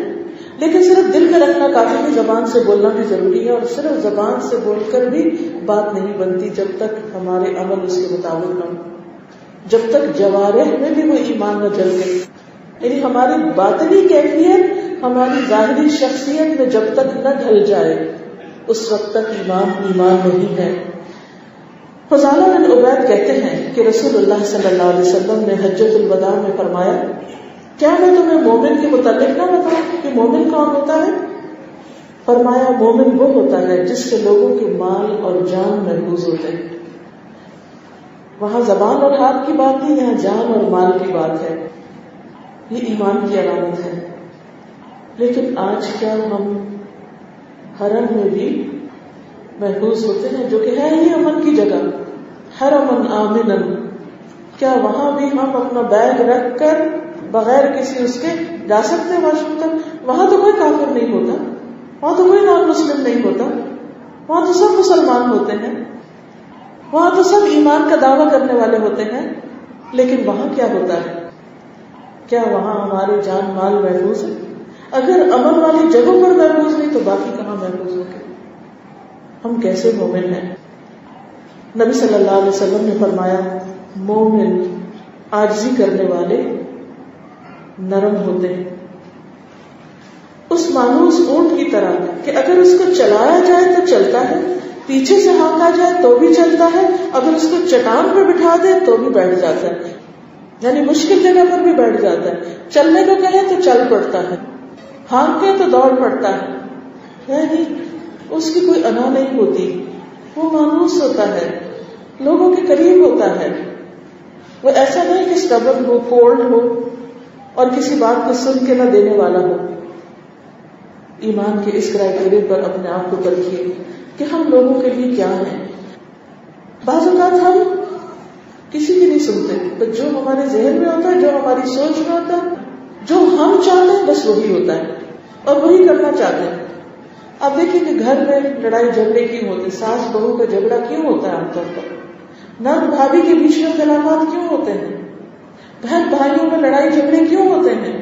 Speaker 1: لیکن صرف دل میں رکھنا کافی نہیں، زبان سے بولنا بھی ضروری ہے. اور صرف زبان سے بول کر بھی بات نہیں بنتی جب تک ہمارے عمل اس کے مطابق نہ ہو، جب تک جوارح میں بھی وہ ایمان نہ جل گئے. یعنی ہماری باطنی کیفیت ہماری ظاہری شخصیت میں جب تک نہ ڈھل جائے اس وقت تک ایمان نہیں ہے. فضالہ بن عبید کہتے ہیں کہ رسول اللہ صلی اللہ علیہ وسلم نے حجۃ الوداع میں فرمایا، کیا میں تمہیں مومن کے متعلق نہ بتاؤں کہ مومن کون ہوتا ہے؟ فرمایا، مومن وہ ہوتا ہے جس سے لوگوں کے مال اور جان محفوظ ہوتے ہیں. وہاں زبان اور ہاتھ کی بات نہیں، یہاں جان اور مال کی بات ہے. یہ ایمان کی علامت ہے. لیکن آج کیا ہم حرم میں بھی محفوظ ہوتے ہیں، جو کہ ہے ہی امن کی جگہ، حرمن آمنن، کیا وہاں بھی ہم اپنا بیگ رکھ کر بغیر کسی اس کے جا سکتے ہیں واش روم تک؟ وہاں تو کوئی کافر نہیں ہوتا، وہاں تو کوئی نان مسلم نہیں ہوتا، وہاں تو سب مسلمان ہوتے ہیں، وہاں تو سب ایمان کا دعویٰ کرنے والے ہوتے ہیں. لیکن وہاں کیا ہوتا ہے؟ کیا وہاں ہمارے جان مال محفوظ ہے؟ اگر امن والی جگہوں پر محفوظ نہیں تو باقی کہاں محفوظ ہو گئے؟ ہم کیسے مومن ہیں؟ نبی صلی اللہ علیہ وسلم نے فرمایا، مومن عاجزی کرنے والے نرم ہوتے ہیں، اس مانوس اونٹ کی طرح کہ اگر اس کو چلایا جائے تو چلتا ہے، پیچھے سے ہانکا جائے تو بھی چلتا ہے، اگر اس کو چٹان پر بٹھا دے تو بھی بیٹھ جاتا ہے. یعنی مشکل جگہ پر بھی بیٹھ جاتا ہے. چلنے کو کہیں تو چل پڑتا ہے، ہانکے تو دوڑ پڑتا ہے. یعنی اس کی کوئی انا نہیں ہوتی، وہ مانوس ہوتا ہے، لوگوں کے قریب ہوتا ہے. وہ ایسا نہیں کہ اسٹبن ہو، کولڈ ہو اور کسی بات کو سن کے نہ دینے والا ہو. ایمان کے اس کرائٹیریا پر اپنے آپ کو پرکھیے کہ ہم لوگوں کے لیے کیا ہیں. بعض اوقات ہم کسی کی نہیں سنتے، تو جو ہمارے ذہن میں ہوتا ہے، جو ہماری سوچ میں ہوتا ہے، جو ہم چاہتے ہیں بس وہی ہوتا ہے اور وہی کرنا چاہتے ہیں. آپ دیکھیں کہ گھر میں لڑائی جھگڑے کیوں ہوتے، ساس بہو کا جھگڑا کیوں ہوتا ہے؟ عام طور پر نند بھابھی کے بیچ میں خلافات کیوں ہوتے ہیں؟ بہن بھائیوں میں لڑائی جھگڑے کیوں ہوتے ہیں؟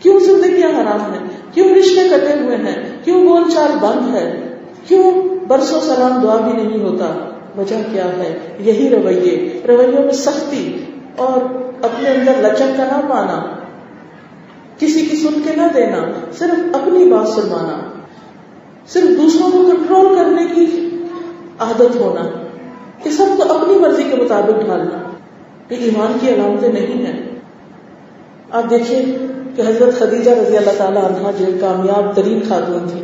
Speaker 1: کیوں زندگیاں حرام ہیں؟ کیوں رشتے کٹے ہوئے ہیں؟ کیوں بول چال بند ہے؟ کیوں برسوں سلام دعا بھی نہیں ہوتا؟ وجہ کیا ہے؟ یہی رویوں میں سختی اور اپنے اندر لچک کا نہ پانا، کسی کی سن کے نہ دینا، صرف اپنی بات سنوانا، صرف دوسروں کو کنٹرول کرنے کی عادت ہونا، کہ سب کو اپنی مرضی کے مطابق ڈھالنا. یہ ایمان کی علامتیں نہیں ہیں. آپ دیکھیے کہ حضرت خدیجہ رضی اللہ تعالیٰ عنہا جو کامیاب ترین خاتون تھی،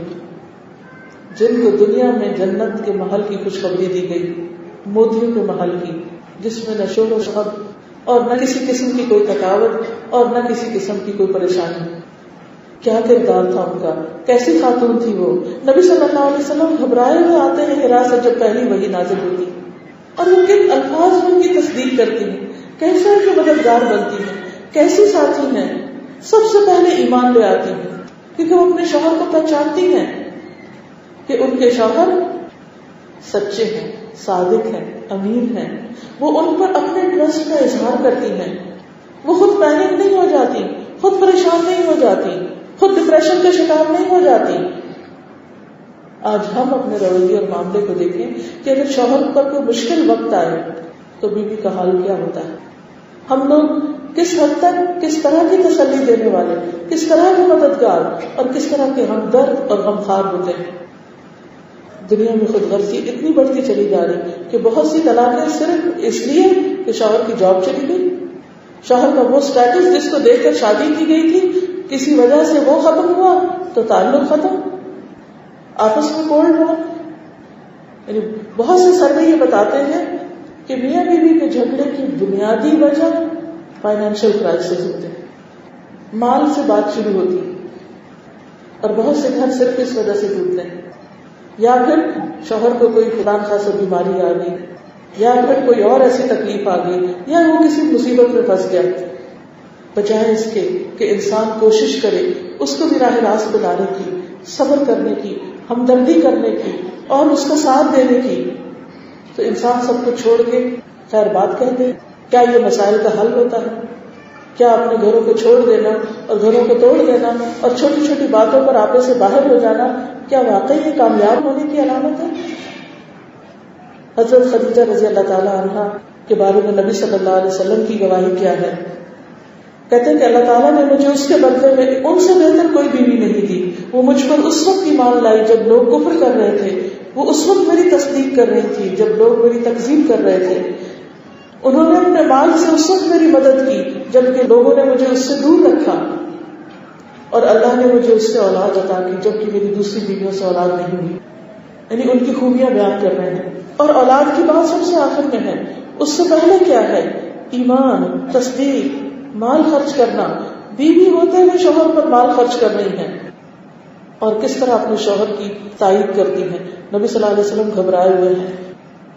Speaker 1: جن کو دنیا میں جنت کے محل کی خوشخبری دی گئی، موتیوں کے محل کی، جس میں نہ شور و شب اور نہ کسی قسم کی کوئی تھکاوٹ اور نہ کسی قسم کی کوئی پریشانی. کیا کردار تھا ان کا، کیسی خاتون تھی وہ. نبی صلی اللہ علیہ وسلم گھبرائے ہوئے آتے ہیں حرا سے جب پہلی وحی نازل ہوتی، اور وہ کن الفاظ میں ان کی تصدیق کرتی ہیں، کیسے ان کے مددگار بنتی ہیں، کیسی ساتھی ہیں. سب سے پہلے ایمان لے آتی ہیں، کیونکہ وہ اپنے شوہر کو پہچانتی ہیں کہ ان کے شوہر سچے ہیں، صادق ہیں، امین ہیں. وہ ان پر اپنے ٹرسٹ کا اظہار کرتی ہیں. وہ خود پینک نہیں ہو جاتی، خود پریشان نہیں ہو جاتی، خود ڈپریشن کا شکار نہیں ہو جاتی. آج ہم اپنے رویے اور معاملے کو دیکھیں کہ اگر شوہر پر کوئی مشکل وقت آئے تو بیوی کا حال کیا ہوتا ہے. ہم لوگ کس حد تک کس طرح کی تسلی دینے والے, کس طرح کے مددگار اور کس طرح کے ہمدرد اور غمخوار ہوتے ہیں. دنیا میں خود غرضی اتنی بڑھتی چلی جا رہی کہ بہت سی طلاقیں صرف اس لیے کہ شوہر کی جاب چلی گئی, شوہر کا وہ اسٹیٹس جس کو دیکھ کر شادی کی گئی تھی کسی وجہ سے وہ ختم ہوا تو تعلق ختم, آپس میں کولڈ ہوا. یعنی بہت سے سروے یہ بتاتے ہیں کہ میاں بیوی کے جھگڑے کی بنیادی وجہ فائنینشیل کرائسس ہوتے ہیں, مال سے بات شروع ہوتی ہے اور بہت سے گھر صرف اس وجہ سے ٹوٹتے ہیں, یا پھر شوہر کو کوئی خدا نخواستہ بیماری آ گئی, یا پھر کوئی اور ایسی تکلیف آ گئی, یا وہ کسی مصیبت میں پھنس گیا. بجائے اس کے کہ انسان کوشش کرے اس کو بھی راہ راست پہ لانے کی, صبر کرنے کی, ہمدردی کرنے کی اور اس کا ساتھ دینے کی, تو انسان سب کو چھوڑ کے خیر بات کہہ دے. کیا یہ مسائل کا حل ہوتا ہے؟ کیا اپنے گھروں کو چھوڑ دینا اور گھروں کو توڑ دینا اور چھوٹی چھوٹی باتوں پر آپے سے باہر ہو جانا کیا واقعی یہ کامیاب ہونے کی علامت ہے؟ حضرت خدیجہ رضی اللہ تعالی عنہا کے بارے میں نبی صلی اللہ علیہ وسلم کی گواہی کیا ہے؟ کہتے ہیں کہ اللہ تعالیٰ نے مجھے اس کے بدلے میں ان سے بہتر کوئی بیوی نہیں دی. وہ مجھ پر اس وقت ایمان لائی جب لوگ کفر کر رہے تھے, وہ اس وقت میری تصدیق کر رہی تھی جب لوگ میری تکذیب کر رہے تھے. انہوں نے اپنے مال سے اس وقت میری مدد کی جبکہ لوگوں نے مجھے اس سے دور رکھا, اور اللہ نے مجھے اس سے اولاد عطا کی جبکہ میری دوسری بیویوں سے اولاد نہیں ہوئی. یعنی ان کی خوبیاں بیان کر رہے ہیں. اور اولاد کی بات سب سے آخر میں ہے. اس سے پہلے کیا ہے؟ ایمان, تصدیق, مال خرچ کرنا. بیوی ہوتے ہوئے شوہر پر مال خرچ کر رہی ہیں اور کس طرح اپنے شوہر کی تائید کرتی ہیں. نبی صلی اللہ علیہ وسلم گھبرائے ہوئے ہیں,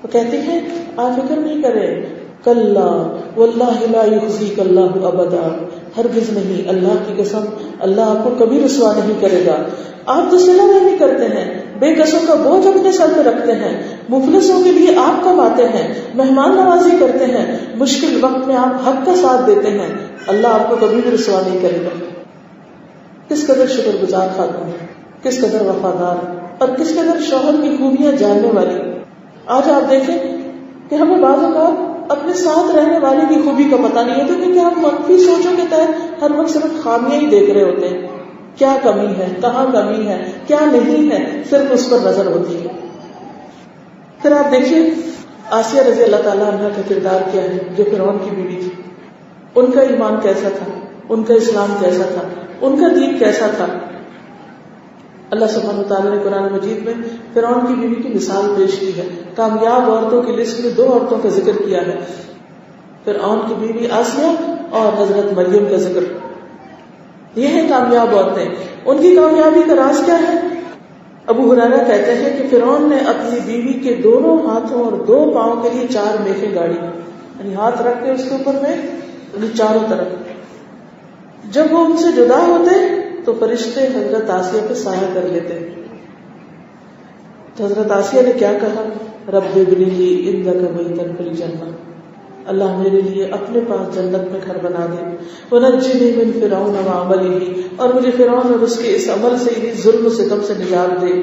Speaker 1: وہ کہتی ہیں آپ فکر نہیں کریں, کلا واللہ لا یخزیک اللہ ابدا, ہرگز نہیں, اللہ کی قسم اللہ آپ کو کبھی رسوا نہیں کرے گا. آپ تو صلہ رحمی کرتے ہیں, بے کسوں کا بوجھ اپنے سر پہ رکھتے ہیں, مفلسوں کے لیے آپ کماتے ہیں, مہمان نوازی کرتے ہیں, مشکل وقت میں آپ حق کا ساتھ دیتے ہیں, اللہ آپ کو کبھی بھی رسوا نہیں کرے گا. کس قدر شکر گزار خاتون, کس قدر وفادار اور کس قدر شوہر کی خوبیاں جاننے والی. آج آپ دیکھیں کہ ہمیں بعض اوقات اپنے ساتھ رہنے والے کی خوبی کا پتہ نہیں ہوتا کیونکہ ہم منفی سوچوں کے تحت ہر وقت صرف خامیاں ہی دیکھ رہے ہوتے ہیں. کیا کمی ہے, کہاں کمی ہے, کیا نہیں ہے, صرف اس پر نظر ہوتی ہے. پھر آپ دیکھیے آسیہ رضی اللہ تعالیٰ عنہ کا کردار کیا ہے جو فرعون کی بیوی تھی. ان کا ایمان کیسا تھا, ان کا اسلام کیسا تھا, ان کا دین کیسا تھا. اللہ سبحانہ وتعالیٰ نے قرآن مجید میں فرعون کی بیوی کی مثال پیش کی ہے. کامیاب عورتوں کی لسٹ میں 2 عورتوں کا ذکر کیا ہے, فرعون کی بیوی آسیہ اور حضرت مریم کا ذکر. یہ ہیں کامیاب عورتیں. ان کی کامیابی کا راز کیا ہے؟ ابو ہریرہ کہتے ہیں کہ فرعون نے اپنی بیوی کے دونوں ہاتھوں اور 2 پاؤں کے لیے 4 میخیں گاڑی, یعنی ہاتھ رکھ کے اس کے اوپر میں چاروں طرف. جب وہ ان سے جدا ہوتے تو فرشتے حضرت آسیہ پہ سایہ کر لیتے. تو حضرت آسیہ نے کیا کہا؟ رب ابن لی عندک بیتا فی الجنہ, اللہ میرے لیے اپنے پاس جنت میں گھر بنا دے. ونجنی من فرعون وعملہ, اور مجھے فرعون اور اس کے اس عمل سے, اس ظلم و ستم سے نجات دے.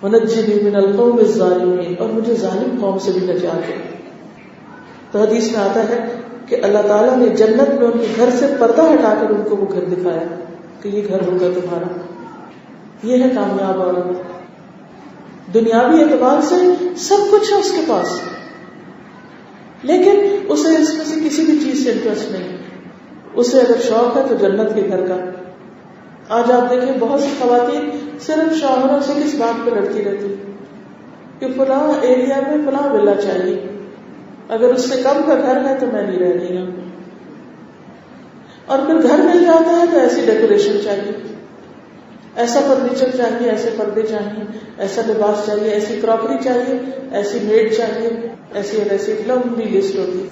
Speaker 1: ونجنی من القوم الظالمین, اور مجھے ظالم قوم سے بھی نجات دے. تو حدیث میں آتا ہے کہ اللہ تعالیٰ نے جنت میں ان کے گھر سے پردہ ہٹا کر ان کو وہ گھر دکھایا کہ یہ گھر ہوگا تمہارا. یہ ہے کامیاب عورت. دنیاوی اعتبار سے سب کچھ ہے اس کے پاس, لیکن اسے اس میں سے کسی بھی چیز سے انٹرسٹ نہیں. اسے اگر شوق ہے تو جنت کے گھر کا. آج آپ دیکھیں بہت سی خواتین صرف شوہروں سے کس بات پہ لڑتی رہتی کہ فلاں ایریا میں فلاں ولا چاہیے, اگر اس سے کم کا گھر ہے تو میں نہیں رہ رہی ہوں. اور پھر گھر مل جاتا ہے تو ایسی ڈیکوریشن چاہیے, ایسا فرنیچر چاہیے, ایسے پردے چاہیے, ایسا لباس چاہیے, ایسی کراکری چاہیے, ایسی میڈ چاہیے, ایسی اور ایسی لمبی لسٹ ہوتی.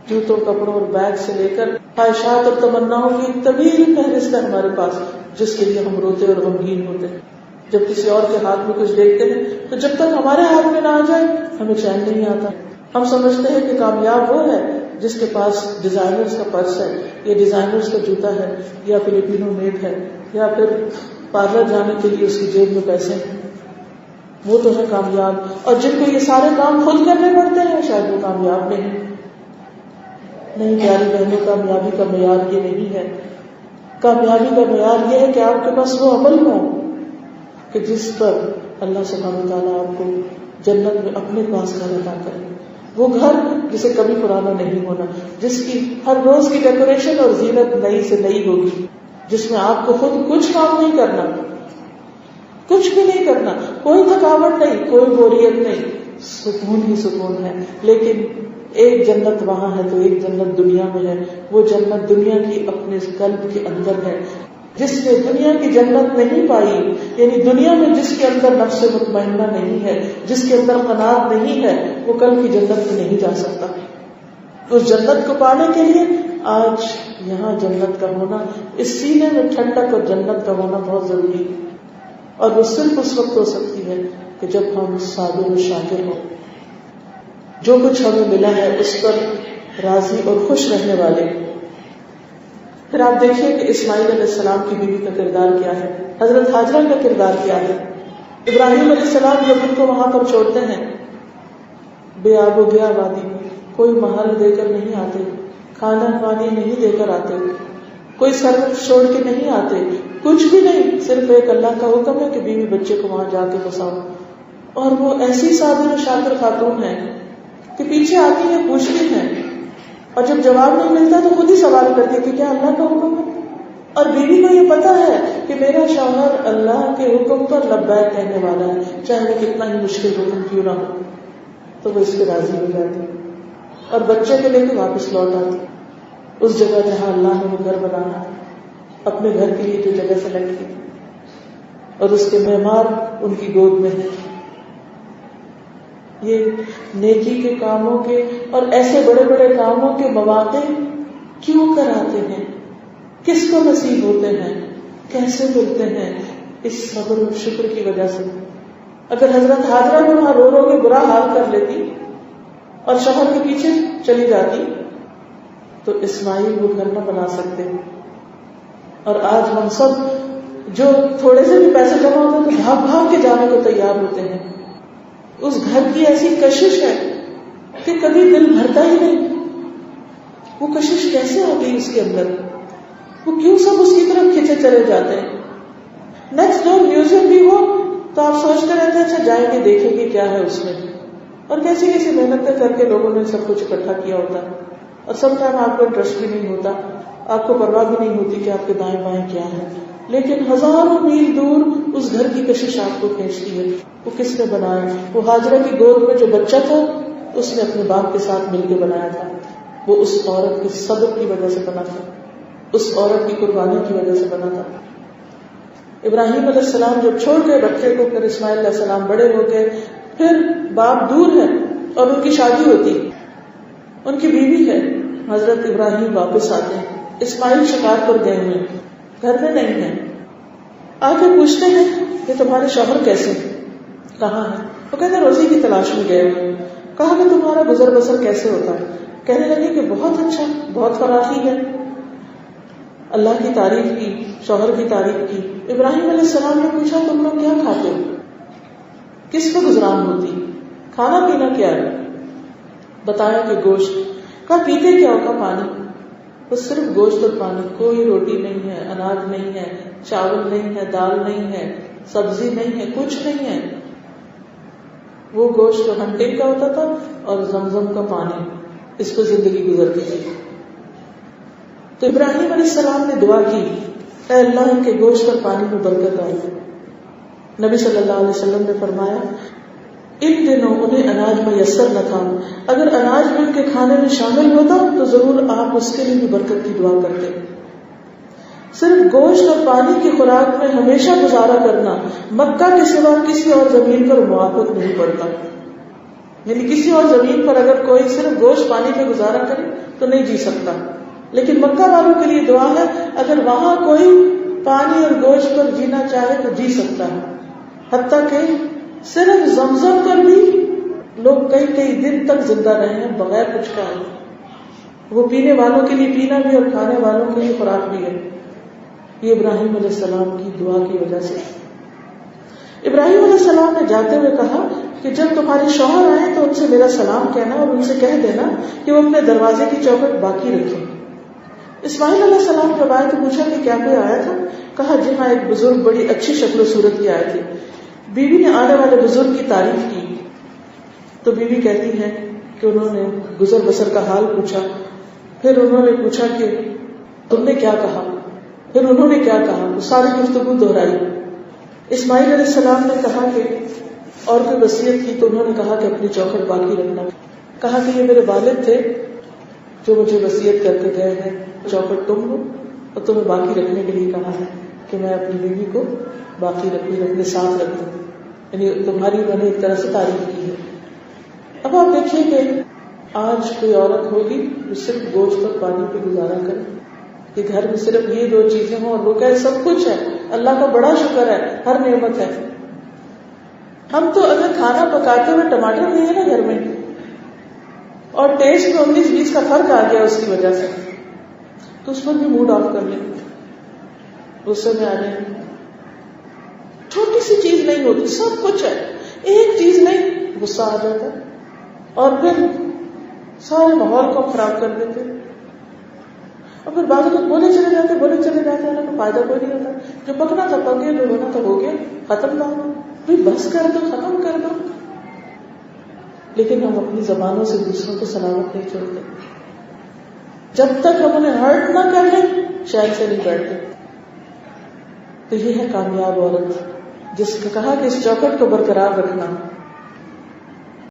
Speaker 1: جوتوں, کپڑوں اور بیگ سے لے کر خواہشات اور تمناؤں کی ایک طویل فہرست ہے ہمارے پاس, جس کے لیے ہم روتے اور غمگین ہوتے ہیں. جب کسی اور کے ہاتھ میں کچھ دیکھتے ہیں تو جب تک ہمارے ہاتھ میں نہ آ جائے ہمیں چین نہیں آتا. ہم سمجھتے ہیں کہ کامیاب وہ ہے جس کے پاس ڈیزائنرز کا پرس ہے, یا ڈیزائنرز کا جوتا ہے, یا فلپینو میڈ ہے, یا پھر پارلر جانے کے لیے اس کی جیب میں پیسے ہیں. وہ تو ہے کامیاب. اور جن کو یہ سارے کام خود کرنے پڑتے ہیں شاید وہ کامیاب نہیں. پیاری بہنوں، کامیابی کا معیار یہ نہیں ہے. کامیابی کا معیار یہ ہے کہ آپ کے پاس وہ عمل ہو کہ جس پر اللہ سبحانہ وتعالیٰ آپ کو جنت میں اپنے پاس گھر عطا کرے. وہ گھر جسے کبھی پرانا نہیں ہونا، جس کی ہر روز کی ڈیکوریشن اور زینت نئی سے نئی ہوگی، جس میں آپ کو خود کچھ کام نہیں کرنا، کچھ بھی نہیں کرنا، کوئی تھکاوٹ نہیں، کوئی بوریت نہیں، سکون ہی سکون ہے. لیکن ایک جنت وہاں ہے تو ایک جنت دنیا میں ہے. وہ جنت دنیا کی اپنے قلب کے اندر ہے. جس نے دنیا کی جنت نہیں پائی، یعنی دنیا میں جس کے اندر نفس مطمئنہ نہیں ہے، جس کے اندر قناعت نہیں ہے، وہ کل کی جنت میں نہیں جا سکتا. اس جنت کو پانے کے لیے آج یہاں جنت کا ہونا، اس سینے میں ٹھنڈک اور جنت کا ہونا بہت ضروری ہے. اور وہ صرف اس وقت ہو سکتی ہے کہ جب ہم صابر و شاکر ہوں، جو کچھ ہمیں ملا ہے اس پر راضی اور خوش رہنے والے. پھر آپ دیکھیے کہ اسماعیل علیہ السلام کی بیوی کا کردار کیا ہے، حضرت ہاجرہ کا کردار کیا ہے. ابراہیم علیہ السلام جب ان کو وہاں پر چھوڑتے ہیں بے آب و گیا وادی میں، کوئی محل دے کر نہیں آتے، کھانا پانی نہیں دے کر آتے، کوئی سرف چھوڑ کے نہیں آتے، کچھ بھی نہیں، صرف ایک اللہ کا حکم ہے کہ بیوی بچے کو وہاں جا کے بساؤ. اور وہ ایسی صابر و شاکر خاتون ہے کہ پیچھے آتی ہے، پوچھتی ہیں، اور جب جواب نہیں ملتا تو خود ہی سوال کرتی ہے کہ کیا اللہ کا حکم ہے. اور بیوی کو یہ پتا ہے کہ میرا شوہر اللہ کے حکم پر لبیک کہنے والا ہے، چاہے وہ کتنا ہی مشکل حکم کیوں نہ ہو. تو وہ اس پہ راضی ہو جاتی اور بچے کو لے کے واپس لوٹ آتی اس جگہ جہاں اللہ نے وہ گھر بنانا، اپنے گھر کے لیے جو جگہ سلیکٹ کی، اور اس کے معمار ان کی گود میں ہے. یہ نیکی کے کاموں کے اور ایسے بڑے بڑے کاموں کے مواقع کیوں کراتے ہیں، کس کو نصیب ہوتے ہیں، کیسے ملتے ہیں؟ اس صبر و شکر کی وجہ سے. اگر حضرت ہاجرہ بھی وہاں رو کے برا حال کر لیتی اور شوہر کے پیچھے چلی جاتی تو اسماعیل وہ گھر نہ بنا سکتے. اور آج ہم سب جو تھوڑے سے بھی پیسے جمع ہوتے ہیں تو بھاگ بھاگ کے جانے کو تیار ہوتے ہیں. اس گھر کی ایسی کشش ہے کہ کبھی دل بھرتا ہی نہیں. وہ کشش کیسے آ گئی اس کے اندر؟ وہ کیوں سب اس کی طرف کھینچے چلے جاتے ہیں؟ نیکسٹ ڈور میوزیم بھی ہو تو آپ سوچتے رہتے ہیں اچھا جائیں گے دیکھیں گے کیا ہے اس میں، اور کیسی کیسی محنتیں کر کے لوگوں نے سب کچھ اکٹھا کیا ہوتا ہے. اور سم ٹائم آپ کو انٹرسٹ بھی نہیں ہوتا، آپ کو پرواہ بھی نہیں ہوتی کہ آپ کے دائیں بائیں کیا ہے. لیکن ہزاروں میل دور اس گھر کی کشش آپ کو کھینچتی ہے. وہ کس نے بنایا؟ وہ ہاجرہ کی گود میں جو بچہ تھا اس نے اپنے باپ کے ساتھ مل کے بنایا تھا. وہ اس عورت کے صبر کی وجہ سے بنا تھا، اس عورت کی قربانی کی وجہ سے بنا تھا. ابراہیم علیہ السلام جب چھوڑ گئے بچے کو، پھر اسماعیل علیہ السلام بڑے ہو گئے، پھر باپ دور ہے اور ان کی شادی ہوتی، ان کی بیوی ہے. حضرت ابراہیم واپس آتے ہیں، اسماعیل شکار پر گئے ہوئے، گھر میں نہیں ہے. آ کے پوچھتے ہیں کہ تمہارے شوہر کیسے، کہاں ہے؟ وہ کہتے ہیں روزی کی تلاش میں گئے ہوئے. کہا کہ تمہارا گزر بسر کیسے ہوتا ہے؟ کہنے لگے کہ بہت اچھا، بہت فراخی ہے. اللہ کی تعریف کی، شوہر کی تعریف کی. ابراہیم علیہ السلام نے پوچھا تم لوگ کیا کھاتے ہو، کس پہ گزران ہوتی، کھانا پینا کیا ہے؟ بتایا کہ گوشت. کہا پیتے کیا ہوگا؟ پانی. بس صرف گوشت اور پانی، کوئی روٹی نہیں ہے، اناج نہیں ہے، چاول نہیں ہے، دال نہیں ہے، سبزی نہیں ہے، کچھ نہیں ہے. وہ گوشت ہنٹنگ کا ہوتا تھا اور زمزم کا پانی، اس پہ زندگی گزرتی تھی. تو ابراہیم علیہ السلام نے دعا کی، اے اللہ ان کے گوشت اور پانی میں برکت آئے. نبی صلی اللہ علیہ وسلم نے فرمایا ان دنوں انہیں اناج میسر نہ تھا، اگر اناج بھی ان کے کھانے میں شامل ہوتا تو ضرور آپ اس کے لیے بھی برکت کی دعا کرتے. صرف گوشت اور پانی کی خوراک میں ہمیشہ گزارا کرنا مکہ کے سوا کسی اور زمین پر موافق نہیں پڑتا. یعنی کسی اور زمین پر اگر کوئی صرف گوشت پانی پہ گزارا کرے تو نہیں جی سکتا، لیکن مکہ والوں کے لیے دعا ہے اگر وہاں کوئی پانی اور گوشت پر جینا چاہے تو جی سکتا ہے. حتیٰ کہ صرف زمزم پر بھی لوگ کئی کئی دن تک زندہ رہے ہیں بغیر کچھ کھائے. وہ پینے والوں کے لیے پینا بھی اور کھانے والوں کے لیے خوراک بھی ہے. یہ ابراہیم علیہ السلام کی دعا کی وجہ سے. ابراہیم علیہ السلام نے جاتے ہوئے کہا کہ جب تمہارے شوہر آئے تو ان سے میرا سلام کہنا اور ان سے کہہ دینا کہ وہ اپنے دروازے کی چوکھٹ باقی رکھیں. اسماعیل علیہ السلام جب آئے تو پوچھا کہ کیا کوئی آیا تھا؟ کہا جی ہاں، ایک بزرگ بڑی اچھی شکل و صورت کی آئے تھے. بیوی نے آنے والے بزرگ کی تعریف کی تو بیوی کہتی ہے کہ انہوں نے گزر بسر کا حال پوچھا. پھر انہوں نے پوچھا کہ تم نے کیا کہا؟ پھر انہوں نے کیا کہا؟ ساری گفتگو دہرائی. اسماعیل علیہ السلام نے کہا کہ اور کوئی وصیت کی تو انہوں نے کہا کہ اپنی چوکھٹ باقی رکھنا. کہا کہ یہ میرے والد تھے جو مجھے وصیت کر کے گئے ہیں، چوکھٹ تم ہو اور تمہیں باقی رکھنے کے لیے کہا ہے کہ میں اپنی بیوی کو باقی رکھوں، اپنے ساتھ رکھ دوں. یعنی تمہاری میں نے ایک طرح سے تعریف کی ہے. اب آپ دیکھیے کہ آج کوئی عورت ہوگی جو صرف گوشت اور پانی پہ گزارا کرے کہ گھر میں صرف یہ دو چیزیں ہوں اور وہ کہے سب کچھ ہے، اللہ کا بڑا شکر ہے، ہر نعمت ہے. ہم تو اگر کھانا پکاتے ہوئے ٹماٹر نہیں ہے نا گھر میں اور ٹیسٹ میں 19-20 کا فرق آ گیا اس کی وجہ سے، تو اس پر بھی موڈ آف کر لیں، غصے میں آ جائیں. چھوٹی سی چیز نہیں ہوتی، سب کچھ ہے، ایک چیز نہیں، غصہ آ جاتا اور پھر سارے ماحول کو خراب کر دیتے. اور پھر بعض لوگ بولے چلے جاتے ہیں تو فائدہ کوئی نہیں ہوتا. جو پکنا تھا پک گیا، جو ہونا تھا ہو گیا، ختم نہ ہو، بس کر دو، ختم کر دو. لیکن ہم اپنی زبانوں سے دوسروں کو سلامت نہیں چھوڑتے. جب تک ہم انہیں ہرٹ نہ کر لیں شاید سے نہیں بیٹھتے. تو یہ ہے کامیاب عورت جس نے کہا کہ اس چوکھٹ کو برقرار رکھنا.